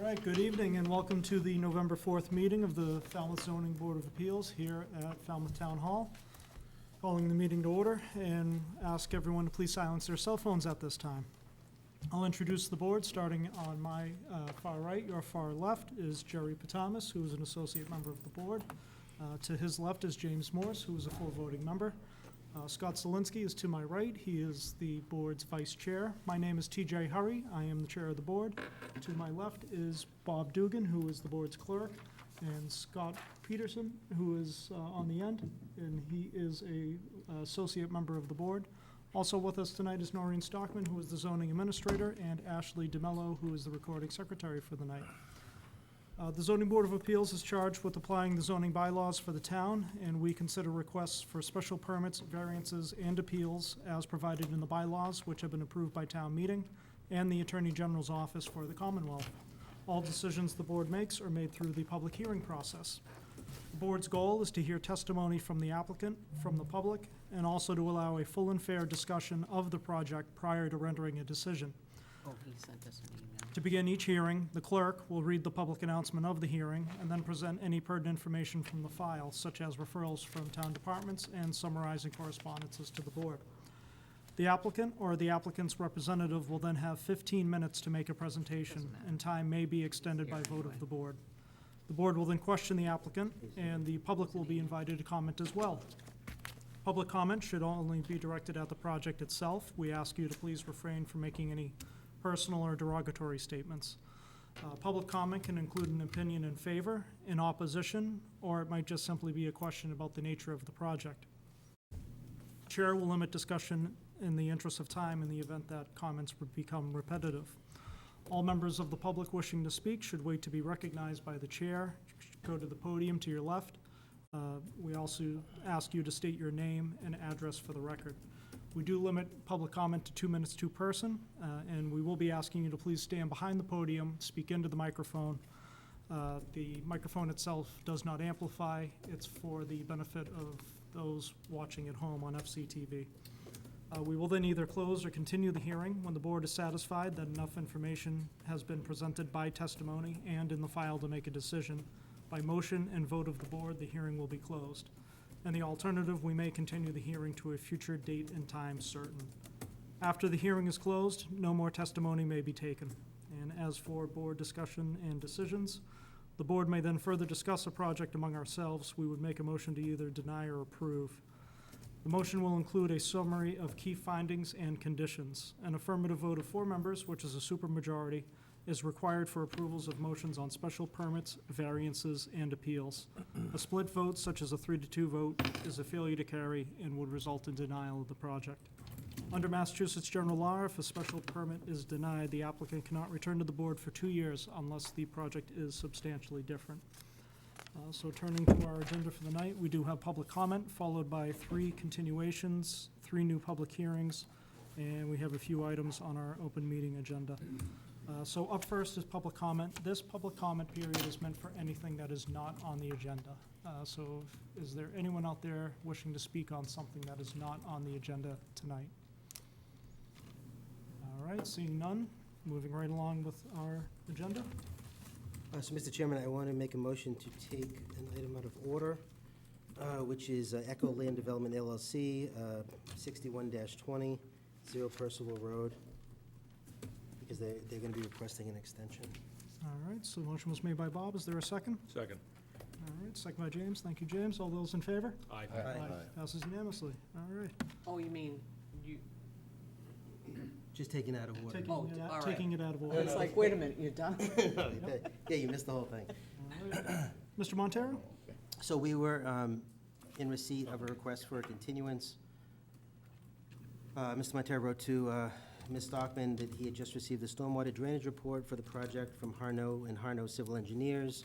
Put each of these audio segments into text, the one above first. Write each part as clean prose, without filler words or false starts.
All right, good evening and welcome to the November 4th meeting of the Falmouth Zoning Board of Appeals here at Falmouth Town Hall. Calling the meeting to order and ask everyone to please silence their cell phones at this time. I'll introduce the board, starting on my far right. Your far left is Jerry Patamas, who is an associate member of the board. To his left is James Morse, who is a full voting member. Scott Zelinski is to my right. He is the board's vice chair. My name is TJ Hurry. I am the chair of the board. To my left is Bob Dugan, who is the board's clerk, and Scott Peterson, who is on the end, and he is a associate member of the board. Also with us tonight is Noreen Stockman, who is the zoning administrator, and Ashley DeMello, who is the recording secretary for the night. The Zoning Board of Appeals is charged with applying the zoning bylaws for the town, and we consider requests for special permits, variances, and appeals as provided in the bylaws, which have been approved by town meeting and the Attorney General's office for the Commonwealth. All decisions the board makes are made through the public hearing process. The board's goal is to hear testimony from the applicant, from the public, and also to allow a full and fair discussion of the project prior to rendering a decision. Oh, he sent us an email. To begin each hearing, the clerk will read the public announcement of the hearing and then present any pertinent information from the file, such as referrals from town departments and summarizing correspondences to the board. The applicant or the applicant's representative will then have 15 minutes to make a presentation, and time may be extended by vote of the board. The board will then question the applicant, and the public will be invited to comment as well. Public comment should only be directed at the project itself. We ask you to please refrain from making any personal or derogatory statements. Public comment can include an opinion in favor, in opposition, or it might just simply be a question about the nature of the project. Chair will limit discussion in the interest of time in the event that comments would become repetitive. All members of the public wishing to speak should wait to be recognized by the chair. Go to the podium to your left. We also ask you to state your name and address for the record. We do limit public comment to 2 minutes to person, and we will be asking you to please stand behind the podium, speak into the microphone. The microphone itself does not amplify. It's for the benefit of those watching at home on FCTV. We will then either close or continue the hearing when the board is satisfied that enough information has been presented by testimony and in the file to make a decision. By motion and vote of the board, the hearing will be closed. And the alternative, we may continue the hearing to a future date and time certain. After the hearing is closed, no more testimony may be taken. And as for board discussion and decisions, the board may then further discuss a project among ourselves. We would make a motion to either deny or approve. The motion will include a summary of key findings and conditions. An affirmative vote of 4 members, which is a supermajority, is required for approvals of motions on special permits, variances, and appeals. A split vote, such as a 3-2 vote, is a failure to carry and would result in denial of the project. Under Massachusetts general law, if a special permit is denied, the applicant cannot return to the board for 2 years unless the project is substantially different. So turning to our agenda for the night, we do have public comment, followed by 3 continuations, 3 new public hearings, and we have a few items on our open meeting agenda. So up first is public comment. This public comment period is meant for anything that is not on the agenda. So is there anyone out there wishing to speak on something that is not on the agenda tonight? All right, seeing none, moving right along with our agenda. So, Mr. Chairman, I want to make a motion to take an item out of order, which is Echo Land Development LLC, 61-20, 0 Percival Road, because they're going to be requesting an extension. All right, so the motion was made by Bob. Is there a second? Second. All right, second by James. Thank you, James. All those in favor? Aye. Passes unanimously. All right. Oh, you mean, you, Just taken out of order. Oh, all right. Taking it out of order. it's like, wait a minute, you're done? Yeah, you missed the whole thing. All right. Mr. Montero? So we were in receipt of a request for a continuance. Mr. Montero wrote to Ms. Stockman that he had just received the stormwater drainage report for the project from Harno and Harno Civil Engineers.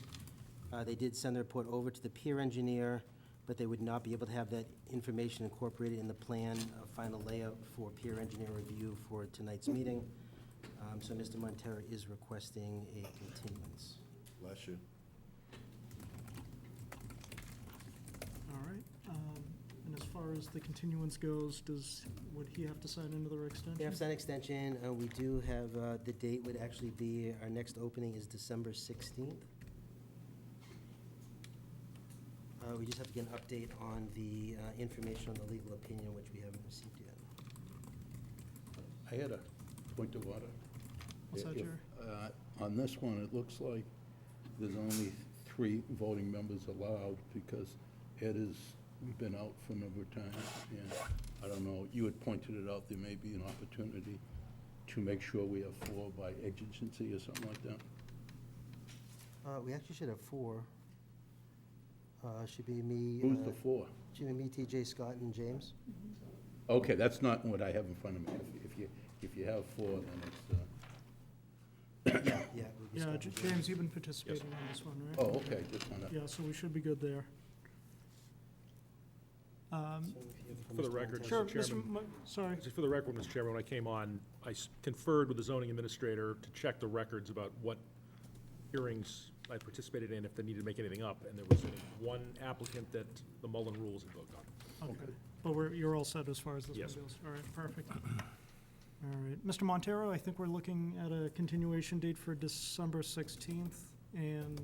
They did send the report over to the peer engineer, but they would not be able to have that information incorporated in the plan of final layout for peer engineer review for tonight's meeting. So Mr. Montero is requesting a continuance. Bless you. All right. And as far as the continuance goes, would he have to sign another extension? We have signed extension, we do have, the date would actually be, our next opening is December 16th. We just have to get an update on the information on the legal opinion, which we haven't received yet. I had a point of order. What's that, If, Jerry? On this one, it looks like there's only 3 voting members allowed because Ed has been out for a number of times. And I don't know, you had pointed it out, there may be an opportunity to make sure we have 4 by exigency or something like that. We actually should have 4. Should be me. Who's the 4? Should be me, TJ, Scott, and James. Okay, that's not what I have in front of me. If you have 4, then it's, Yeah, yeah. it would be Yeah, Scott and James, you've been participating on this one, right? oh, okay, just wanna, Yeah, so we should be good there. So if you have For the Mr. record, Montero. Sure, Chairman. Mr. Sorry. Just for the record, Mr. Chairman, when I came on, I conferred with the zoning administrator to check the records about what hearings I participated in, if they needed to make anything up, and there was one applicant that the Mullen rules had voted on. Okay, but you're all set as far as this one Yes. goes? All right, perfect. All right, Mr. Montero, I think we're looking at a continuation date for December 16th, and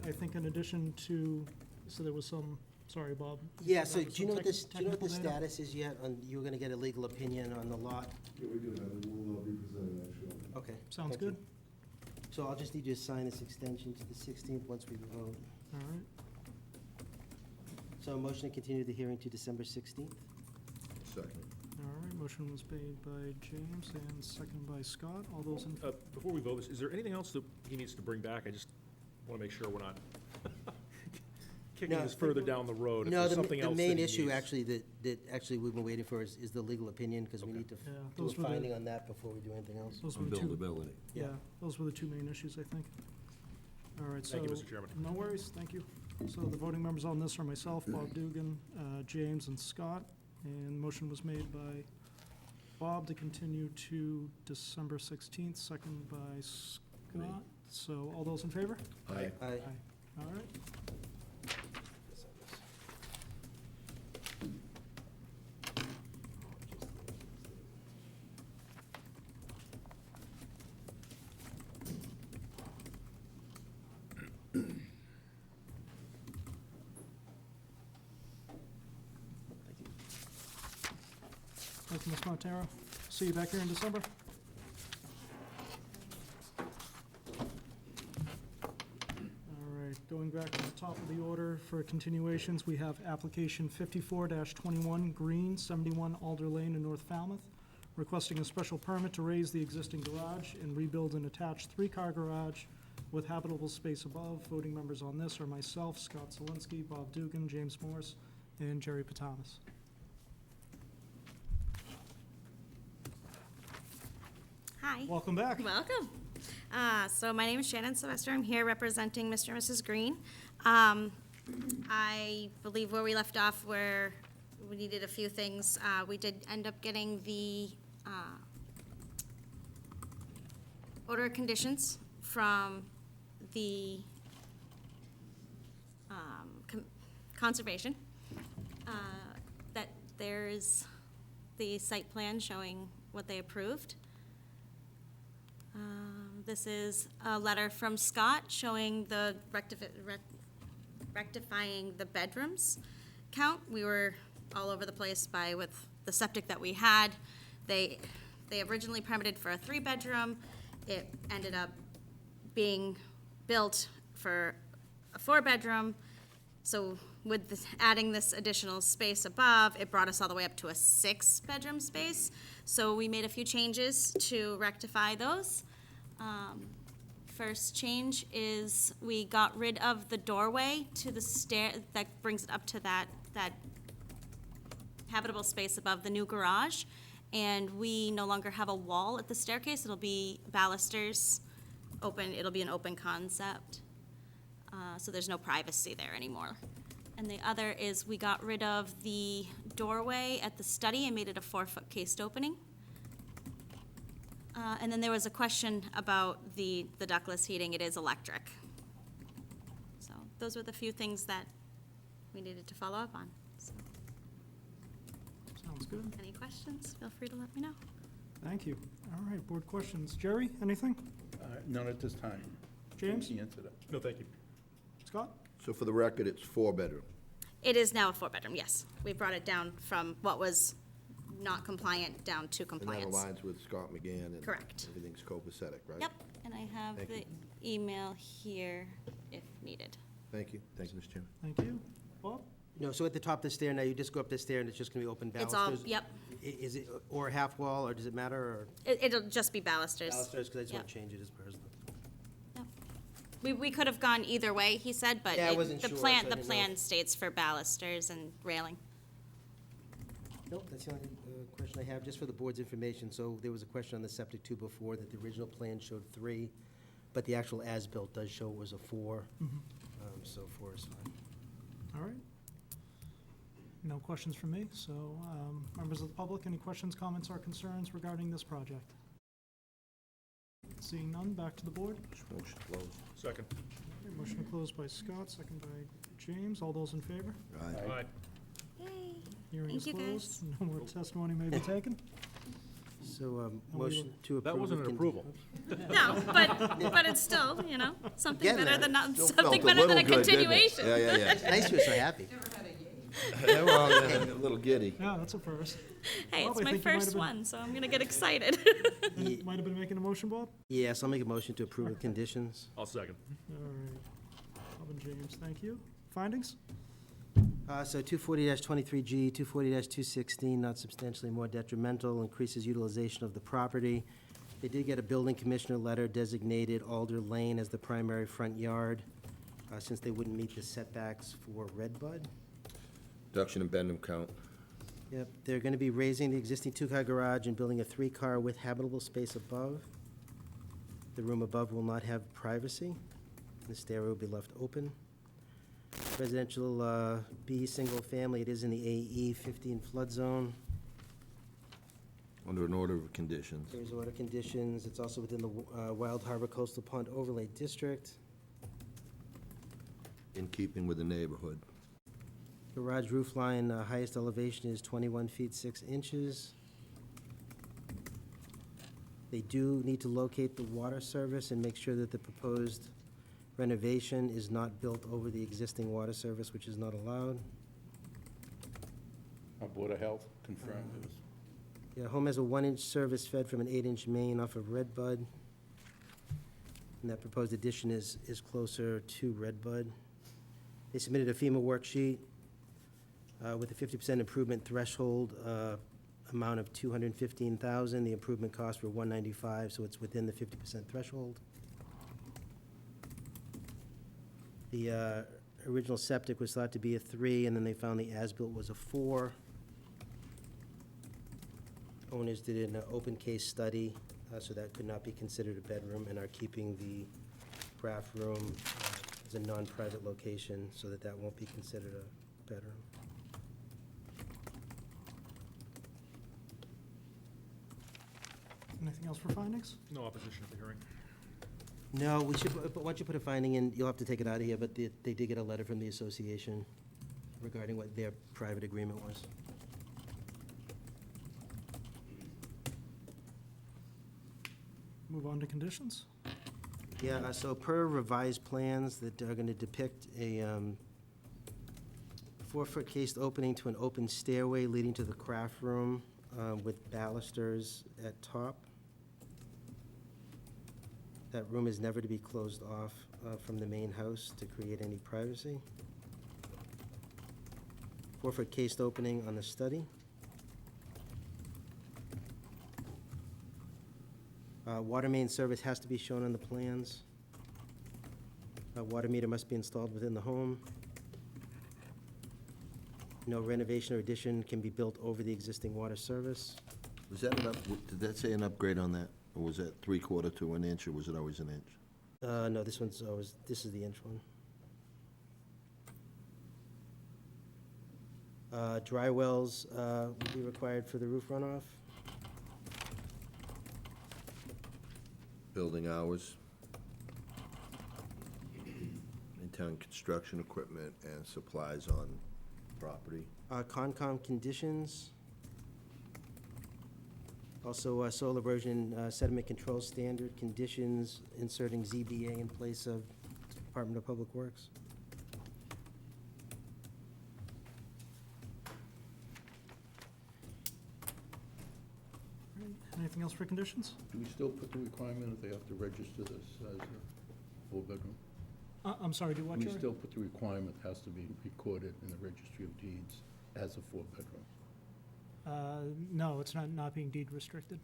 I think in addition to, so there was some, sorry, Bob. Yeah, so There was do you know some what this, do you know what the technical data? status is yet on, you were gonna get a legal opinion on the lot? Yeah, we do have it, we'll be presented actually. Okay. Sounds thank you. good. So I'll just need you to sign this extension to the 16th once we vote. All right, So a motion to continue the hearing to December 16th? Second. all right, motion was made by James and seconded by Scott. All those in, Before we vote this, is there anything else that he needs to bring back? I just want to make sure we're not kicking No, this further down the road. If No, there's the something else main that he issue needs. actually that actually we've been waiting for is the legal opinion, because we Okay. need to yeah, do a those were finding the, on that before we do anything else. those were the two, Buildability. yeah, those were the two main issues, I think. All right, so. Thank you, Mr. Chairman. No worries, thank you. So the voting members on this are myself, Bob Dugan, James, and Scott. And motion was made by Bob to continue to December 16th, second by Scott. So all those in favor? Aye. Aye. All right. Thank you, Ms. Montero. See you back here in December. All right, going back to the top of the order for continuations, we have application 54-21, Green, 71 Alder Lane in North Falmouth, requesting a special permit to raise the existing garage and rebuild an attached 3-car garage with habitable space above. Voting members on this are myself, Scott Zelinski, Bob Dugan, James Morse, and Jerry Patanis. Hi. Welcome back. Welcome. So my name is Shannon Sylvester. I'm here representing Mr. and Mrs. Green. I believe where we left off, where we needed a few things, we did end up getting the order of conditions from the conservation. That there's the site plan showing what they approved. This is a letter from Scott showing the rectifying the bedrooms count. We were all over the place with the septic that we had. They originally permitted for a 3-bedroom. It ended up being built for a 4-bedroom. So with adding this additional space above, it brought us all the way up to a 6-bedroom space. So we made a few changes to rectify those. First change is we got rid of the doorway to the stair that brings it up to that habitable space above the new garage. And we no longer have a wall at the staircase. It'll be balusters, open, it'll be an open concept. So there's no privacy there anymore. And the other is we got rid of the doorway at the study and made it a 4-foot cased opening. And then there was a question about the ductless heating. It is electric. So those were the few things that we needed to follow up on. So. Sounds good. Any questions, feel free to let me know. Thank you. All right, board questions. Jerry, anything? None at this time. James? He answered it. No, thank you. Scott? So for the record, it's 4-bedroom. It is now a 4-bedroom, yes. We brought it down from what was not compliant down to And that compliance. aligns with Scott McGann and Correct. everything's copacetic, right? Yep, and I have Thank the email here if needed. Thank you. Thank you, Mr. Chairman. Thank you. Bob? No, so at the top of the stair, now you just go up the stair and it's just gonna be open It's balusters? all, yep, Is it, or a half wall, or does it matter, or it'll just be balusters. balusters, because I just want Yep. to change it as personal. Yep. We could have gone either way, he said, but Yeah, I wasn't the sure, plan, so I the didn't know. plan states for balusters and railing. Nope, that's the only question I have, just for the board's information. So there was a question on the septic too before, that the original plan showed 3, but the actual as-built does show it was a 4. So 4 is fine. All right. No questions from me, so members of the public, any questions, comments, or concerns regarding this project? Seeing none, back to the board. Motion closed. Second. Okay, motion to close by Scott, second by James. All those in favor? Aye. Aye. Yay. Hearing Thank is you, closed. No more testimony may be taken. So, we motion to approve. That wasn't an with approval. No, but it's still, something Getting better there. than not, Still something felt better than a little good, didn't it? continuation. Yeah. Nice you're so happy. Yeah, well, yeah, a little giddy. Yeah, that's a first. Hey, Bob, it's I my think you might have first been- one, so I'm gonna get excited. Ye- Might have been making a motion, Bob? Yes, I'll make a motion to approve with conditions. I'll second. All right. Bob and James, thank you. Findings? So 240-23G, 240-216, not substantially more detrimental, increases utilization of the property. They did get a building commissioner letter designated Alder Lane as the primary front yard, since they wouldn't meet the setbacks for Redbud. Reduction in bedroom count. Yep, they're gonna be raising the existing 2-car garage and building a 3-car with habitable space above. The room above will not have privacy. The stairway will be left open. Residential, B, single family, it is in the AE 15 flood zone. Under an order of conditions. There's order conditions, it's also within the Wild Harbor Coastal Pond Overlay District. In keeping with the neighborhood. Garage roof line, highest elevation is 21 feet 6 inches. They do need to locate the water service and make sure that the proposed renovation is not built over the existing water service, which is not allowed. Our Board of Health confirmed it was. Yeah, home has a 1-inch service fed from an 8-inch main off of Redbud. And that proposed addition is closer to Redbud. They submitted a FEMA worksheet with a 50% improvement threshold amount of $215,000. The improvement costs were $195, so it's within the 50% threshold. The original septic was thought to be a 3, and then they found the as-built was a 4. Owners did an open case study, so that could not be considered a bedroom, and are keeping the craft room as a non-private location, so that that won't be considered a bedroom. Anything else for findings? No opposition at the hearing. No, we should, but once you put a finding in, you'll have to take it out of here, but they did get a letter from the association regarding what their private agreement was. Move on to conditions. Yeah, so per revised plans that are gonna depict a 4-foot cased opening to an open stairway leading to the craft room with balusters at top. That room is never to be closed off from the main house to create any privacy. 4-foot cased opening on the study. Water main service has to be shown on the plans. Water meter must be installed within the home. No renovation or addition can be built over the existing water service. Was that did that say an upgrade on that? Or was that 3/4 to an inch, or was it always an inch? No, this is the inch one. Dry wells will be required for the roof runoff. Building hours. Maintain construction equipment and supplies on property. Concom conditions. Also, soil erosion sediment control standard conditions, inserting ZBA in place of Department of Public Works. Anything else for conditions? Do we still put the requirement that they have to register this as a four-bedroom? I'm sorry, do what, Do we Jerry? still put the requirement has to be recorded in the registry of deeds as a four-bedroom? No, it's not being deed restricted.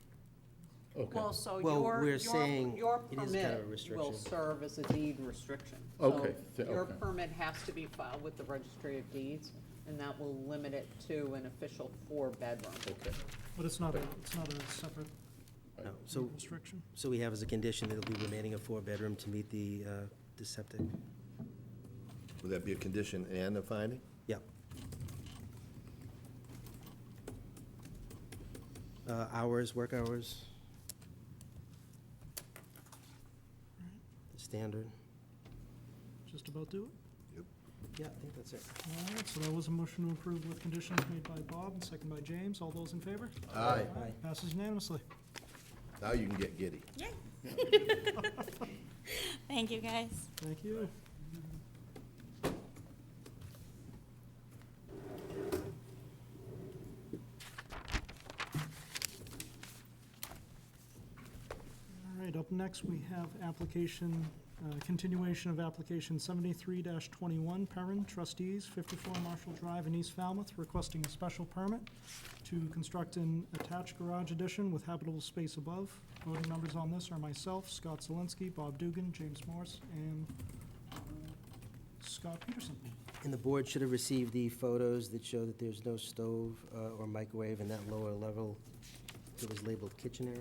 Okay, Well, so Well, your, we're saying your it is kind of a permit will restriction. serve as a deed restriction. Okay, So your okay. permit has to be filed with the registry of deeds, and that will limit it to an official four-bedroom. okay. But it's not a separate No, so, restriction. so we have as a condition that it'll be remaining a four-bedroom to meet the septic. Would that be a condition and a finding? Yeah. Hours, work hours. Standard. Just about do it. Yeah, I think that's it. All right, so that was a motion to approve with conditions made by Bob and second by James. All those in favor? Aye. Aye. Passes unanimously. Now you can get giddy. Yay. Thank you, guys. Thank you. All right, up next, we have application, continuation of application 73-21, Perrin, Trustees, 54 Marshall Drive in East Falmouth, requesting a special permit to construct an attached garage addition with habitable space above. Voting members on this are myself, Scott Zelinski, Bob Dugan, James Morse, and Scott Peterson. And the board should have received the photos that show that there's no stove or microwave in that lower level that was labeled kitchen area.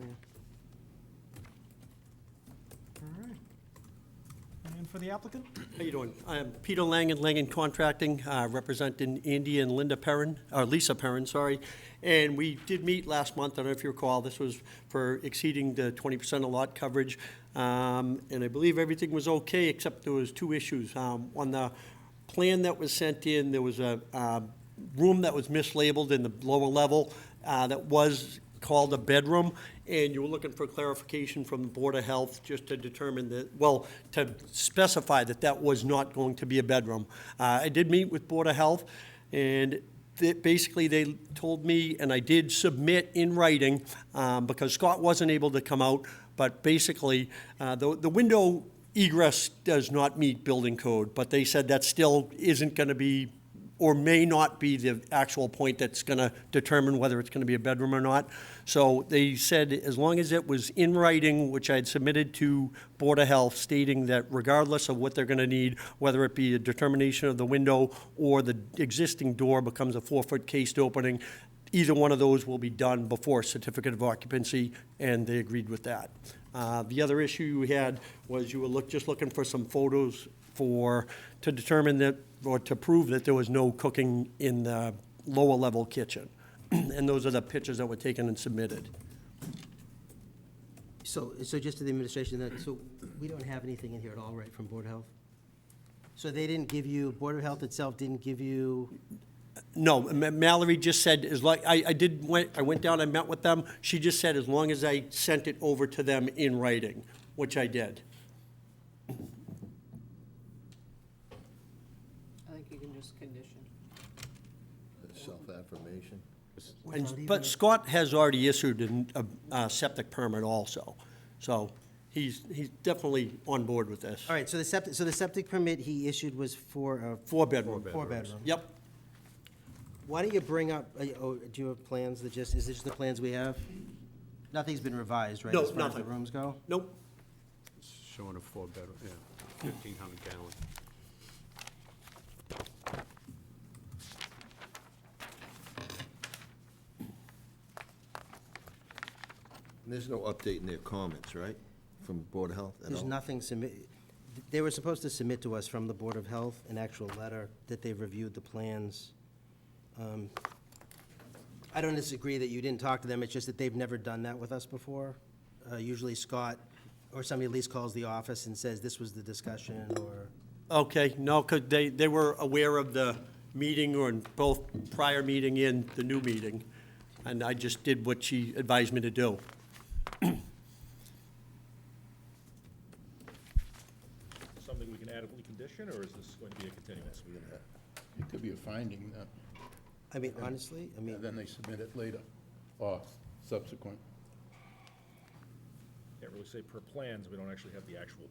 All right. And for the applicant? How you doing? I'm Peter Langen, Langen Contracting, representing Andy and Linda Perrin, or Lisa Perrin, sorry. And we did meet last month, I don't know if you recall, this was for exceeding the 20% of lot coverage. And I believe everything was okay, except there was two issues. On the plan that was sent in, there was a room that was mislabeled in the lower level that was called a bedroom, and you were looking for clarification from the Board of Health just to determine that, well, to specify that that was not going to be a bedroom. I did meet with Board of Health, and basically they told me, and I did submit in writing, because Scott wasn't able to come out, but basically, the window egress does not meet building code, but they said that still isn't going to be, or may not be, the actual point that's going to determine whether it's going to be a bedroom or not. So they said as long as it was in writing, which I had submitted to Board of Health, stating that regardless of what they're going to need, whether it be a determination of the window or the existing door becomes a 4-foot cased opening, either one of those will be done before certificate of occupancy, and they agreed with that. The other issue you had was you were just looking for some photos to determine that, or to prove that there was no cooking in the lower level kitchen. And those are the pictures that were taken and submitted. So just to the administration, so we don't have anything in here at all, right, from Board of Health? So they didn't give you, Board of Health itself didn't give you, No, Mallory just said, I went down, I met with them. She just said as long as I sent it over to them in writing, which I did. I think you can just condition. Self-affirmation. But Scott has already issued a septic permit also, so he's definitely on board with this. all right, so the septic permit he issued was for a Four-bedroom. four-bedroom. Yep. Why don't you bring up, do you have plans that is this just the plans we have? Nothing's been revised, right? No, As far as the nothing. rooms go? Nope. Showing a four-bedroom, yeah, 1,500 gallon. And there's no update in their comments, right, from Board of Health at There's all? nothing they were supposed to submit to us from the Board of Health an actual letter that they've reviewed the plans. I don't disagree that you didn't talk to them, it's just that they've never done that with us before. Usually Scott, or somebody at least calls the office and says, this was the discussion, or, Okay, no, because they were aware of the meeting, or in both prior meeting and the new meeting. and I just did what she advised me to do. Something we can adequately condition, or is this going to be a continuance? It could be a finding, I mean, honestly, I mean, and then they submit it later, or subsequent. Can't really say per plans, we don't actually have the actual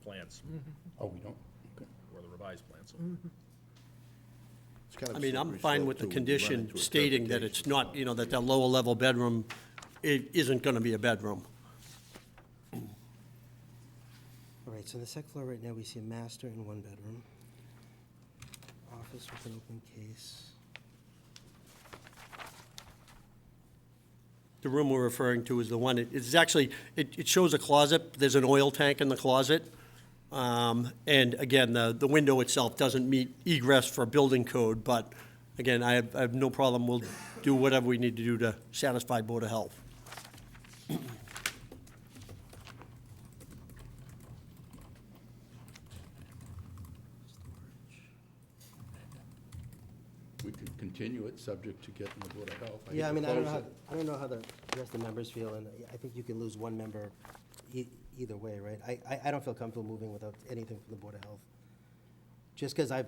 plans, Oh, we don't? Okay. or the revised plans. It's kind of I mean, I'm slippery fine slope, with the too, when you run condition into stating that it's not, you know, that the lower level bedroom isn't gonna be a bedroom. all right, so on the second floor right now, we see a master and one bedroom. Office with an open case. The room we're referring to is the one, it's actually, it shows a closet, there's an oil tank in the closet. And again, the window itself doesn't meet egress for building code, but again, I have no problem, we'll do whatever we need to do to satisfy Board of Health. We could continue it, subject to getting the Board of Health. Yeah, I hate mean, to I don't close know it. I don't know how the rest of the members feel, and I think you can lose one member either way, right? I don't feel comfortable moving without anything from the Board of Health. Just because I've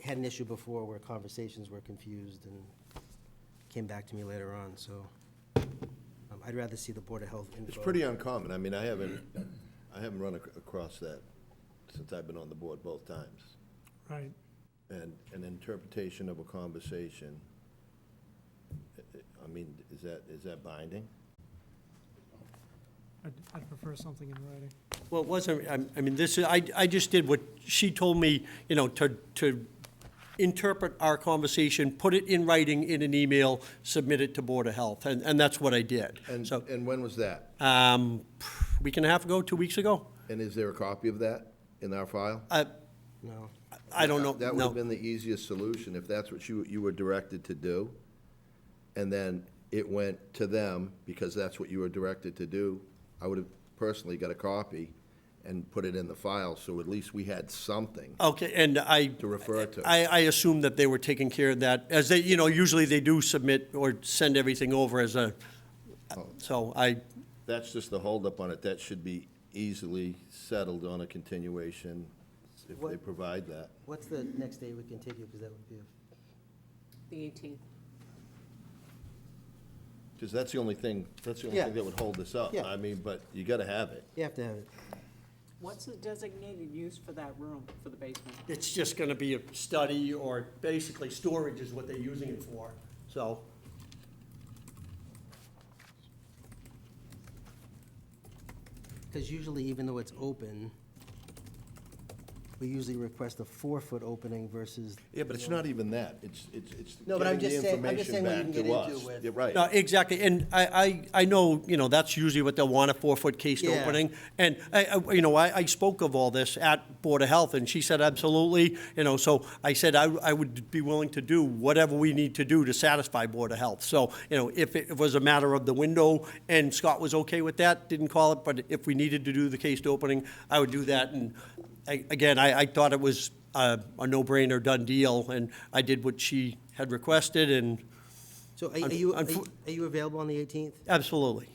had an issue before where conversations were confused and came back to me later on, so I'd rather see the Board of Health info. It's pretty uncommon. I mean, I haven't run across that since I've been on the board both times. Right. And an interpretation of a conversation, I mean, is that binding? I'd prefer something in writing. Well, it wasn't, I mean, this, I just did what she told me, you know, to interpret our conversation, put it in writing in an email, submit it to Board of Health, and that's what I did. So, And when was that? week and a half ago, 2 weeks ago? And is there a copy of that in our file? No. I don't know, That would have no. been the easiest solution, if that's what you were directed to do. And then it went to them, because that's what you were directed to do. I would have personally got a copy and put it in the file, so at least we had something Okay, and to refer to. I assumed that they were taking care of that, as they, you know, usually they do submit or send everything over as a, so That's just the holdup on it. That should be easily settled on a continuation, if they What- provide that. What's the next day we continue, because that would be, The 18th. Because that's the only thing Yeah. that would hold this up. Yeah. I mean, but you gotta have it. you have to have it. What's the designated use for that room, for the basement? it's just gonna be a study, or basically storage is what they're using it for, so. Because usually, even though it's open, we usually request a 4-foot opening versus. Yeah, but it's not even that. It's No, but I'm getting just the saying- I'm just saying what you information can back get to into us. with- You're right. No, exactly, and I know, you know, that's usually what they'll want, a 4-foot cased Yeah. opening. And I spoke of all this at Board of Health, and she said, absolutely, you know, so I said I would be willing to do whatever we need to do to satisfy Board of Health. So, you know, if it was a matter of the window, and Scott was okay with that, didn't call it, but if we needed to do the cased opening, I would do that. And again, I thought it was a no-brainer, done deal, and I did what she had requested, and So are Unfo- you available on the 18th? absolutely.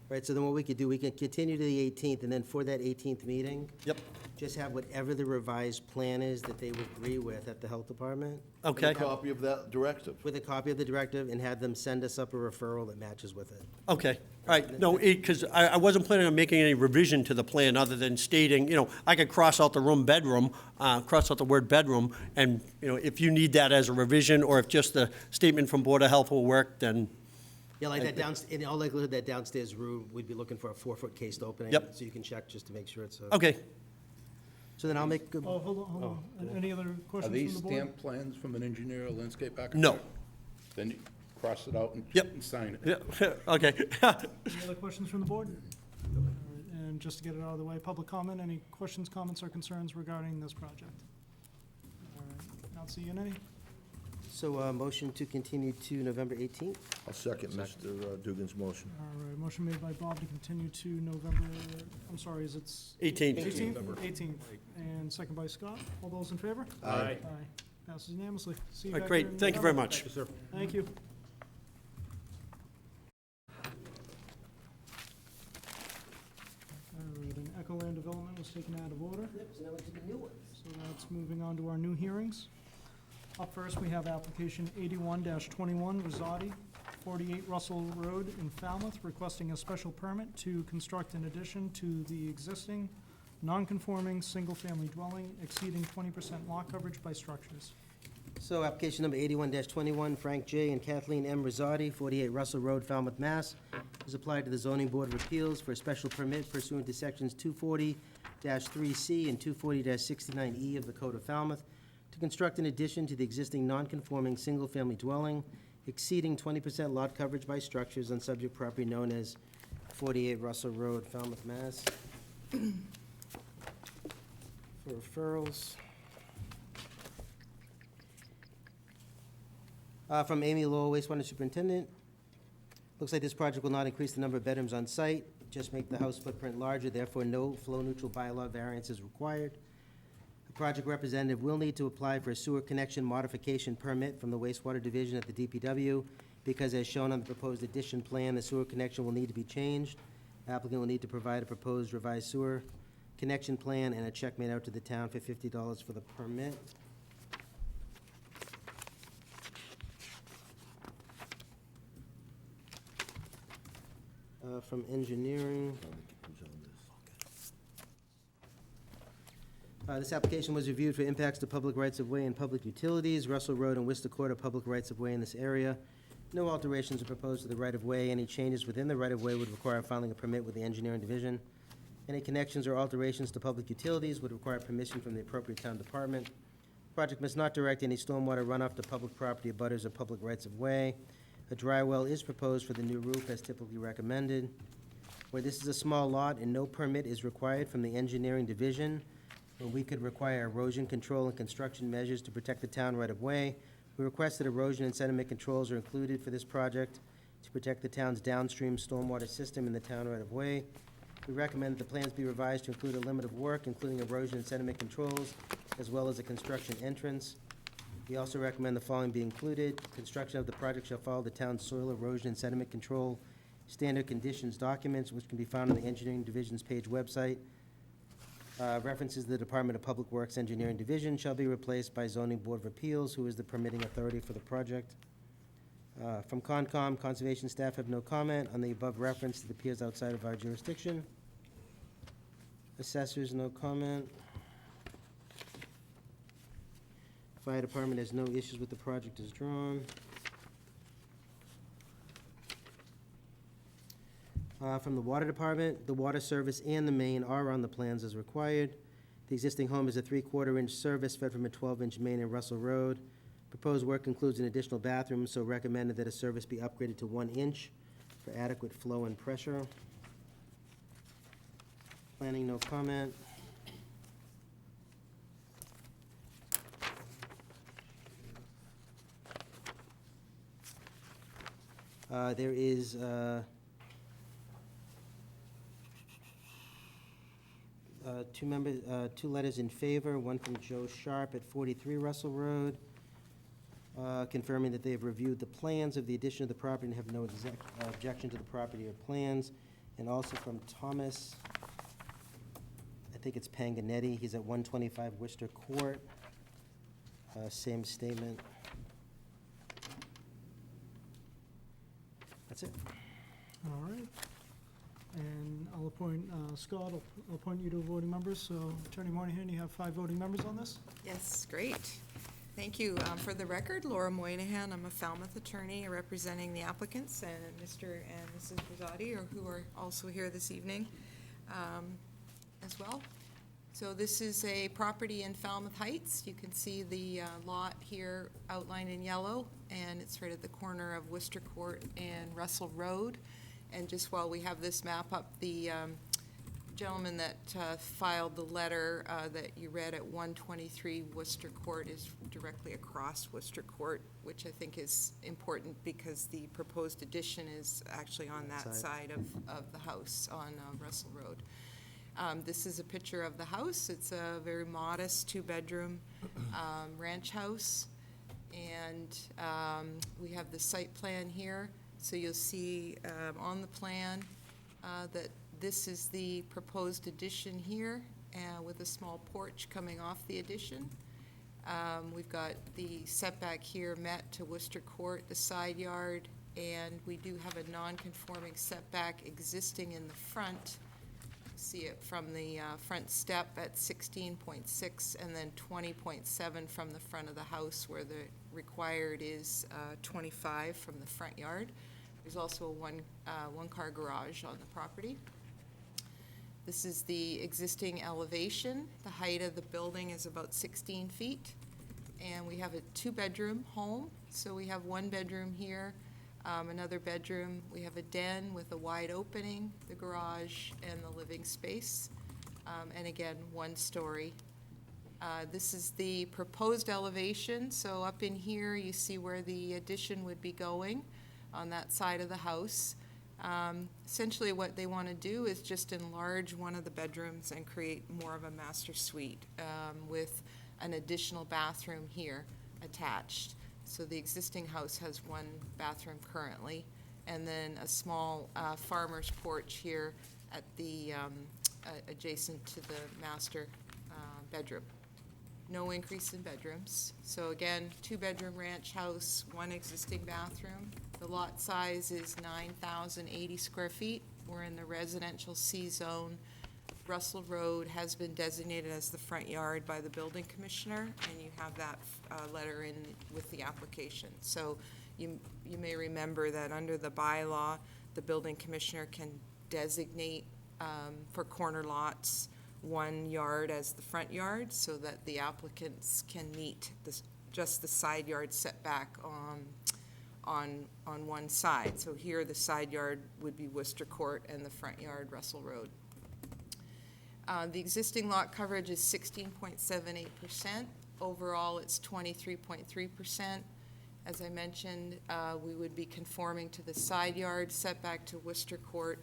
Right, so then what we could do, we can continue to the 18th, and then for that 18th meeting, Yep, just have whatever the revised plan is that they would agree with at the health department, okay, A copy of that directive. with a copy of the directive, and have them send us up a referral that matches with it. okay, all right, no, because I wasn't planning on making any revision to the plan other than stating, you know, I could cross out the room bedroom, cross out the word bedroom, and, you know, if you need that as a revision, or if just the statement from Board of Health will work, then, Yeah, like that in all likelihood, that downstairs room, we'd be looking for a 4-foot cased opening. Yep. So you can check just to make sure it's a. okay. So then I'll make, Oh, hold on. Any other Are questions these from the board? stamp plans from an engineer or landscape architect? No. Then you cross it out Yep. and sign it. Yeah, okay. Any other questions from the board? All right, and just to get it out of the way, public comment, any questions, comments, or concerns regarding this project? All right, not seeing any. so motion to continue to November 18th? I'll second Mr. Dugan's motion. All right, motion made by Bob to continue to November, I'm sorry, is it 18th. 18th, and second by Scott. All those in favor? Aye. Passes unanimously. See you All right, back great, here in thank you very November. much. Yes, sir. Thank you. taken out of order. Yep, so now we're to the new ones. So that's moving on to our new hearings. Up first, we have application 81-21, Rosati, 48 Russell Road in Falmouth, requesting a special permit to construct an addition to the existing non-conforming single-family dwelling exceeding 20% lot coverage by structures. So application number 81-21, Frank J. and Kathleen M. Rosati, 48 Russell Road, Falmouth, Mass. Is applied to the Zoning Board of Appeals for a special permit pursuant to sections 240-3C and 240-69E of the Code of Falmouth to construct an addition to the existing non-conforming single-family dwelling exceeding 20% lot coverage by structures on subject property known as 48 Russell Road, Falmouth, Mass. For referrals. From Amy Lowell, wastewater superintendent. Looks like this project will not increase the number of bedrooms on site, just make the house footprint larger, therefore no flow-neutral bylaw variance is required. The project representative will need to apply for a sewer connection modification permit from the wastewater division at the DPW, because as shown on the proposed addition plan, the sewer connection will need to be changed. Applicant will need to provide a proposed revised sewer connection plan and a check made out to the town for $50 for the permit. From engineering. This application was reviewed for impacts to public rights-of-way and public utilities. Russell Road and Worcester Court are public rights-of-way in this area. No alterations are proposed to the right-of-way. Any changes within the right-of-way would require filing a permit with the engineering division. Any connections or alterations to public utilities would require permission from the appropriate town department. Project must not direct any stormwater runoff to public property, abutters, or public rights-of-way. A dry well is proposed for the new roof as typically recommended. Where this is a small lot and no permit is required from the engineering division, where we could require erosion control and construction measures to protect the town right-of-way, we request that erosion and sediment controls are included for this project to protect the town's downstream stormwater system in the town right-of-way. We recommend that the plans be revised to include a limit of work, including erosion and sediment controls, as well as a construction entrance. We also recommend the following be included. Construction of the project shall follow the town's soil erosion and sediment control standard conditions documents, which can be found on the Engineering Division's page website. References to the Department of Public Works Engineering Division shall be replaced by Zoning Board of Appeals, who is the permitting authority for the project. From Concom, conservation staff have no comment on the above reference that appears outside of our jurisdiction. Assessors, no comment. Fire department has no issues with the project as drawn. From the water department, the water service and the main are on the plans as required. The existing home is a 3/4-inch service fed from a 12-inch main in Russell Road. Proposed work includes an additional bathroom, so recommended that a service be upgraded to 1 inch for adequate flow and pressure. Planning, no comment. There is two letters in favor, one from Joe Sharp at 43 Russell Road, confirming that they have reviewed the plans of the addition of the property and have no objection to the property or plans, and also from Thomas, I think it's Panganetti, he's at 125 Worcester Court, same statement. That's it. All right. And I'll appoint, Scott, I'll appoint you to voting members. So Attorney Moynihan, you have 5 voting members on this? Yes, great. Thank you. For the record, Laura Moynihan, I'm a Falmouth attorney representing the applicants, and Mr. and Mrs. Rosati, who are also here this evening as well. So this is a property in Falmouth Heights. You can see the lot here outlined in yellow, and it's right at the corner of Worcester Court and Russell Road. And just while we have this map up, the gentleman that filed the letter that you read at 123 Worcester Court is directly across Worcester Court, which I think is important because the proposed addition is actually on that side of the house on Russell Road. This is a picture of the house. It's a very modest 2-bedroom ranch house. And we have the site plan here. So you'll see on the plan that this is the proposed addition here. with a small porch coming off the addition. We've got the setback here met to Worcester Court, the side yard, and we do have a non-conforming setback existing in the front. See it from the front step at 16.6 and then 20.7 from the front of the house, where the required is 25 from the front yard. There's also a one-car garage on the property. This is the existing elevation. The height of the building is about 16 feet. And we have a two-bedroom home. So we have one bedroom here, another bedroom. We have a den with a wide opening, the garage, and the living space. And again, one story. This is the proposed elevation. So up in here, you see where the addition would be going on that side of the house. Essentially what they want to do is just enlarge one of the bedrooms and create more of a master suite with an additional bathroom here attached. So the existing house has one bathroom currently, and then a small farmer's porch here at the adjacent to the master bedroom. No increase in bedrooms. So again, two-bedroom ranch house, one existing bathroom. The lot size is 9,080 square feet. We're in the residential C zone. Russell Road has been designated as the front yard by the building commissioner, and you have that letter in with the application. So you may remember that under the bylaw, the building commissioner can designate for corner lots one yard as the front yard, so that the applicants can meet just the side yard setback on one side. So here, the side yard would be Worcester Court and the front yard Russell Road. The existing lot coverage is 16.78%. Overall, it's 23.3%. As I mentioned, we would be conforming to the side yard setback to Worcester Court,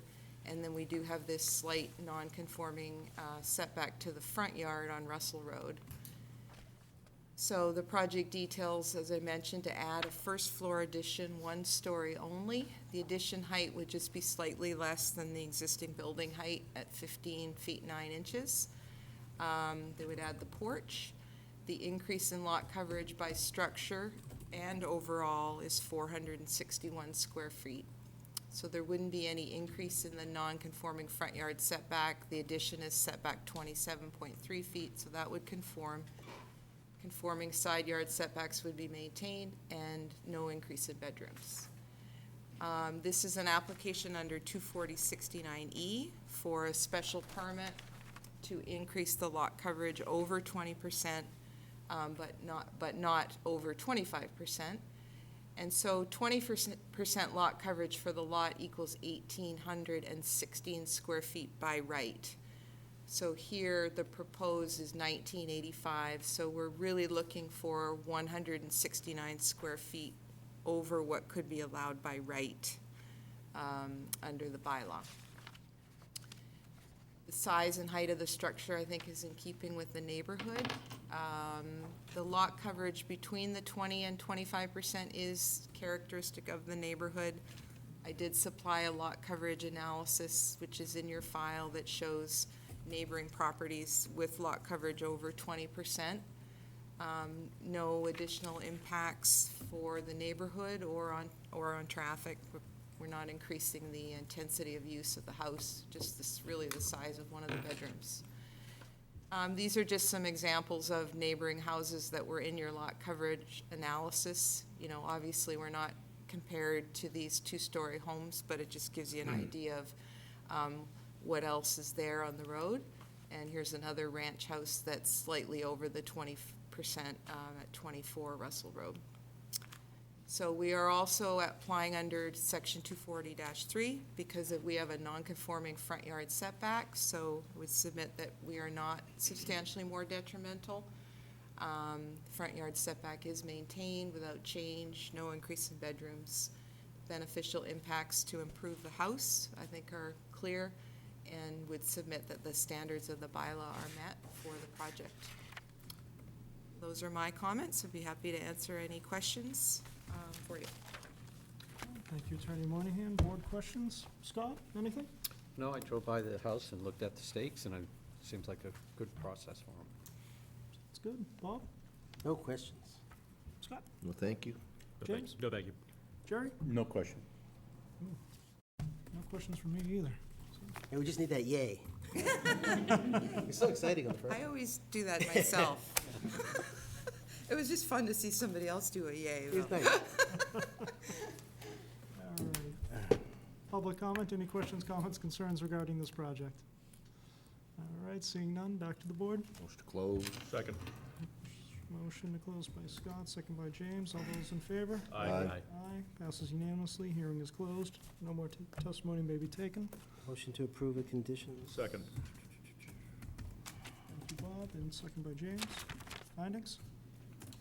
and then we do have this slight non-conforming setback to the front yard on Russell Road. So the project details, as I mentioned, to add a first floor addition, one story only. The addition height would just be slightly less than the existing building height at 15 feet 9 inches. They would add the porch. The increase in lot coverage by structure and overall is 461 square feet. So there wouldn't be any increase in the non-conforming front yard setback. The addition is set back 27.3 feet, so that would conform. Conforming side yard setbacks would be maintained, and no increase in bedrooms. This is an application under 240-69E for a special permit to increase the lot coverage over 20%, but not over 25%. And so 20% lot coverage for the lot equals 1,816 square feet by right. So here, the proposed is 1985, so we're really looking for 169 square feet over what could be allowed by right under the bylaw. The size and height of the structure, I think, is in keeping with the neighborhood. The lot coverage between the 20 and 25% is characteristic of the neighborhood. I did supply a lot coverage analysis, which is in your file, that shows neighboring properties with lot coverage over 20%. No additional impacts for the neighborhood or on traffic. We're not increasing the intensity of use of the house, just really the size of one of the bedrooms. These are just some examples of neighboring houses that were in your lot coverage analysis. You know, obviously, we're not compared to these two-story homes, but it just gives you an idea of what else is there on the road. And here's another ranch house that's slightly over the 20% at 24 Russell Road. So we are also applying under section 240-3 because we have a non-conforming front yard setback, so I would submit that we are not substantially more detrimental. Front yard setback is maintained without change, no increase in bedrooms. Beneficial impacts to improve the house, I think, are clear, and would submit that the standards of the bylaw are met for the project. Those are my comments. I'd be happy to answer any questions for you. Thank you, Attorney Moynihan. Board questions? Scott, anything? No, I drove by the house and looked at the stakes, and I Seems like a good process for them. It's good. Bob? No questions. Scott? No, thank you. No, thank- James? No, thank you. Jerry? No question. No questions from me either. Yeah, we just need that yay. It's so exciting on the first. I always do that myself. It was just fun to see somebody else do a yay. It's nice. All right. Public comment, any questions, comments, concerns regarding this project? All right, seeing none, back to the board. Motion to close. Second. Motion to close by Scott, second by James. All those in favor? Aye. Aye. Passes unanimously. Hearing is closed. No more testimony may be taken. Motion to approve with conditions. Second. Thank you, Bob, and second by James. Findings?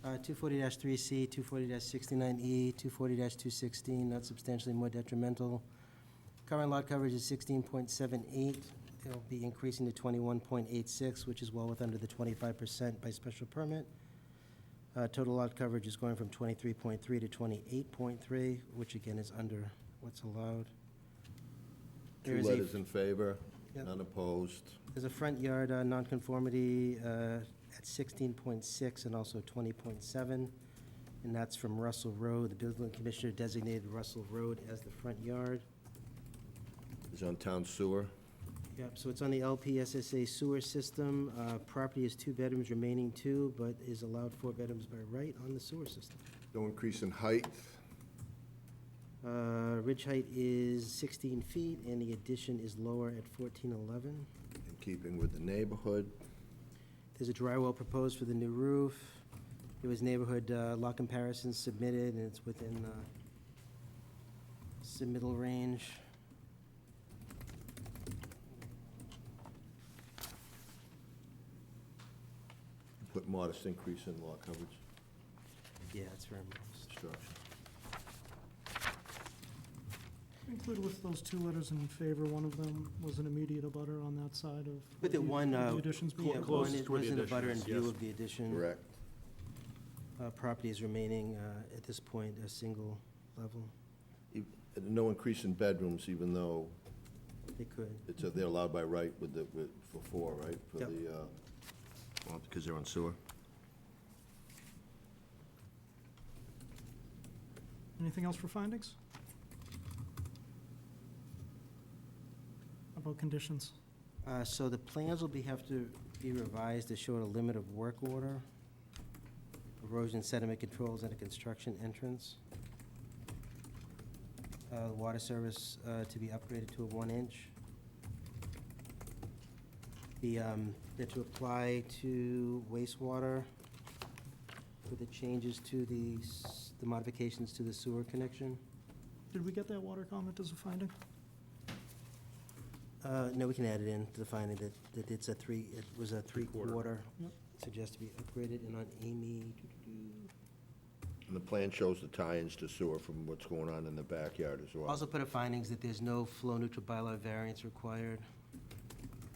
240-3C, 240-69E, 240-216, not substantially more detrimental. Current lot coverage is 16.78. It'll be increasing to 21.86, which is well within the 25% by special permit. Total lot coverage is going from 23.3 to 28.3, which again is under what's allowed. There Two is a- letters in favor, Yep. none opposed. There's a front yard nonconformity at 16.6 and also 20.7, and that's from Russell Road. The building commissioner designated Russell Road as the front yard. Is on town sewer. Yep, so it's on the LPSSA sewer system. Property is 2 bedrooms, remaining 2, but is allowed 4 bedrooms by right on the sewer system. No increase in height. Ridge height is 16 feet, and the addition is lower at 1411. In keeping with the neighborhood. There's a dry well proposed for the new roof. There was neighborhood lot comparisons submitted, and it's within submittal range. Put modest increase in lot coverage. Yeah, it's very modest. Construction. Included with those 2 letters in favor, one of them was an immediate abutter on that side of. But the one, The additions being yeah, Close one to is where the in a addition butter in is, view yes. of the addition. Correct. Property is remaining, at this point, a single level. No increase in bedrooms, even though They could. they're allowed by right for 4, right? For Yep. the, well, because they're on sewer. Anything else for findings? How about conditions? So the plans will have to be revised to show a limit of work order, erosion sediment controls, and a construction entrance. Water service to be upgraded to a 1-inch. They're to apply to wastewater with the changes to the modifications to the sewer connection. Did we get that water comment as a finding? No, we can add it in to the finding that it was a Three-quarter. three-quarter. Yep. Suggest to be upgraded, and on Amy, And the plan shows the tie-ins to sewer from what's going on in the backyard as well. also put a findings that there's no flow neutral bylaw variance required,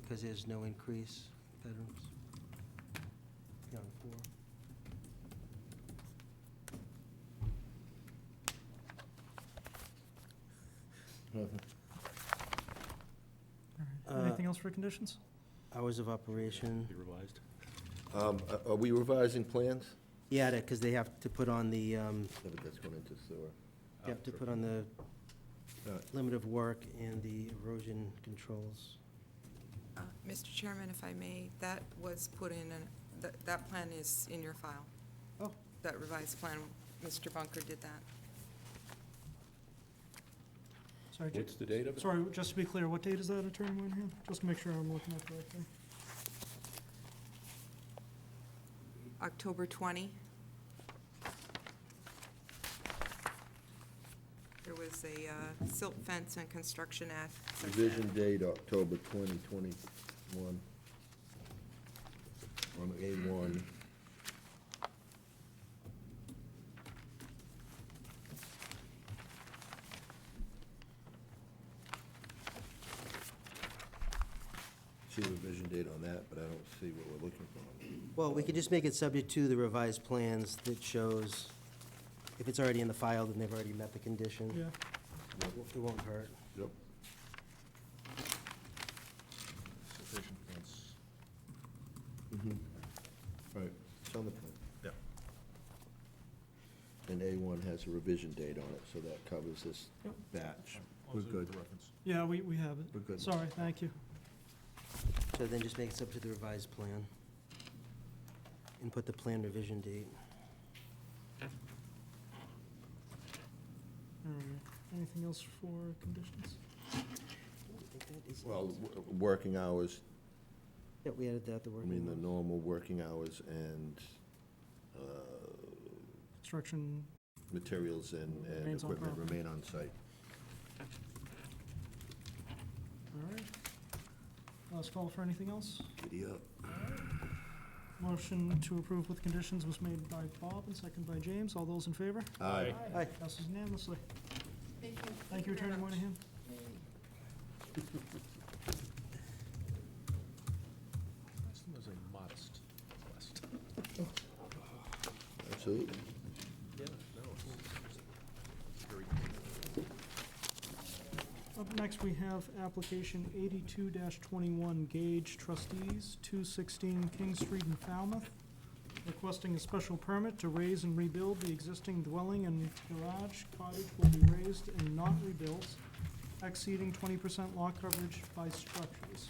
because there's no increase bedrooms. Beyond 4. Anything else for conditions? Hours of operation. Be revised. Are we revising plans? Yeah, because they have to put on the, Yeah, but that's going into sewer. they have to put on the limit of work and the erosion controls. Mr. Chairman, if I may, that was put in, that plan is in your file. Oh. That revised plan, Mr. Bunker did that. Sorry, What's the date of it? sorry, just to be clear, what date is that, Attorney Moynihan? Just to make sure I'm looking at the right thing. October 20. There was a silt fence and construction act. Revision date, October 2021. On A1. See the revision date on that, but I don't see what we're looking for. Well, we could just make it subject to the revised plans that shows, if it's already in the file, then they've already met the condition. Yeah, It won't hurt. Yep. Sufficient fence. Right, it's on the plan. Yeah. And A1 has a revision date on it, so that covers this Yep. batch. Also We're good. the reference. Yeah, we have it. We're good. Sorry, thank you. So then just make it up to the revised plan. And put the plan revision date. All right. Anything else for conditions? I think that is it. Well, working hours, Yeah, we added that, the I working mean, the hours. normal working hours and Construction, materials and Remains on equipment property. remain on site. all right. Last call for anything else? Giddy up. Motion to approve with conditions was made by Bob and seconded by James. All those in favor? Aye. Aye. Passes unanimously. Thank you. Thank you, Attorney very much. Moynihan. This one was a modest request. Absolutely. Yeah, no, it's very. Up next, we have application 82-21 Gage Trustees, 216 King Street in Falmouth, requesting a special permit to raise and rebuild the existing dwelling and garage. Cottage will be raised and not rebuilt, exceeding 20% lot coverage by structures.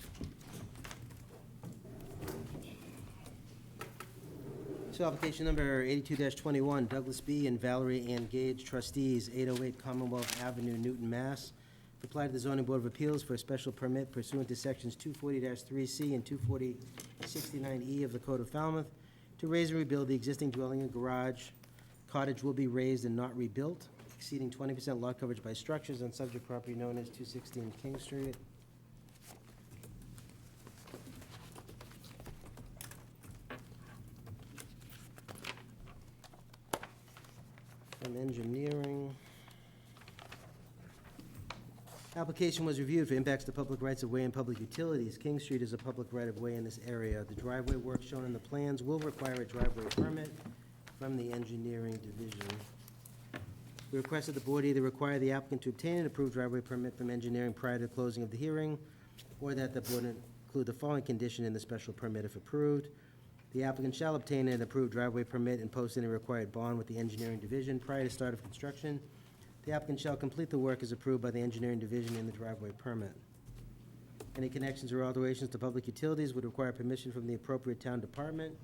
So application number 82-21, Douglas B. and Valerie Ann Gage, trustees, 808 Commonwealth Avenue, Newton, Mass. Applied to the zoning board of appeals for a special permit pursuant to sections 240-3C and 240-69E of the Code of Falmouth to raise and rebuild the existing dwelling and garage. Cottage will be raised and not rebuilt, exceeding 20% lot coverage by structures on subject property known as 216 King Street. From engineering. Application was reviewed for impacts to public rights-of-way and public utilities. King Street is a public right-of-way in this area. The driveway work shown in the plans will require a driveway permit from the engineering division. We requested the board either require the applicant to obtain an approved driveway permit from engineering prior to the closing of the hearing, or that the board include the following condition in the special permit if approved. The applicant shall obtain an approved driveway permit and post any required bond with the engineering division prior to start of construction. The applicant shall complete the work as approved by the engineering division in the driveway permit. Any connections or alterations to public utilities would require permission from the appropriate town department.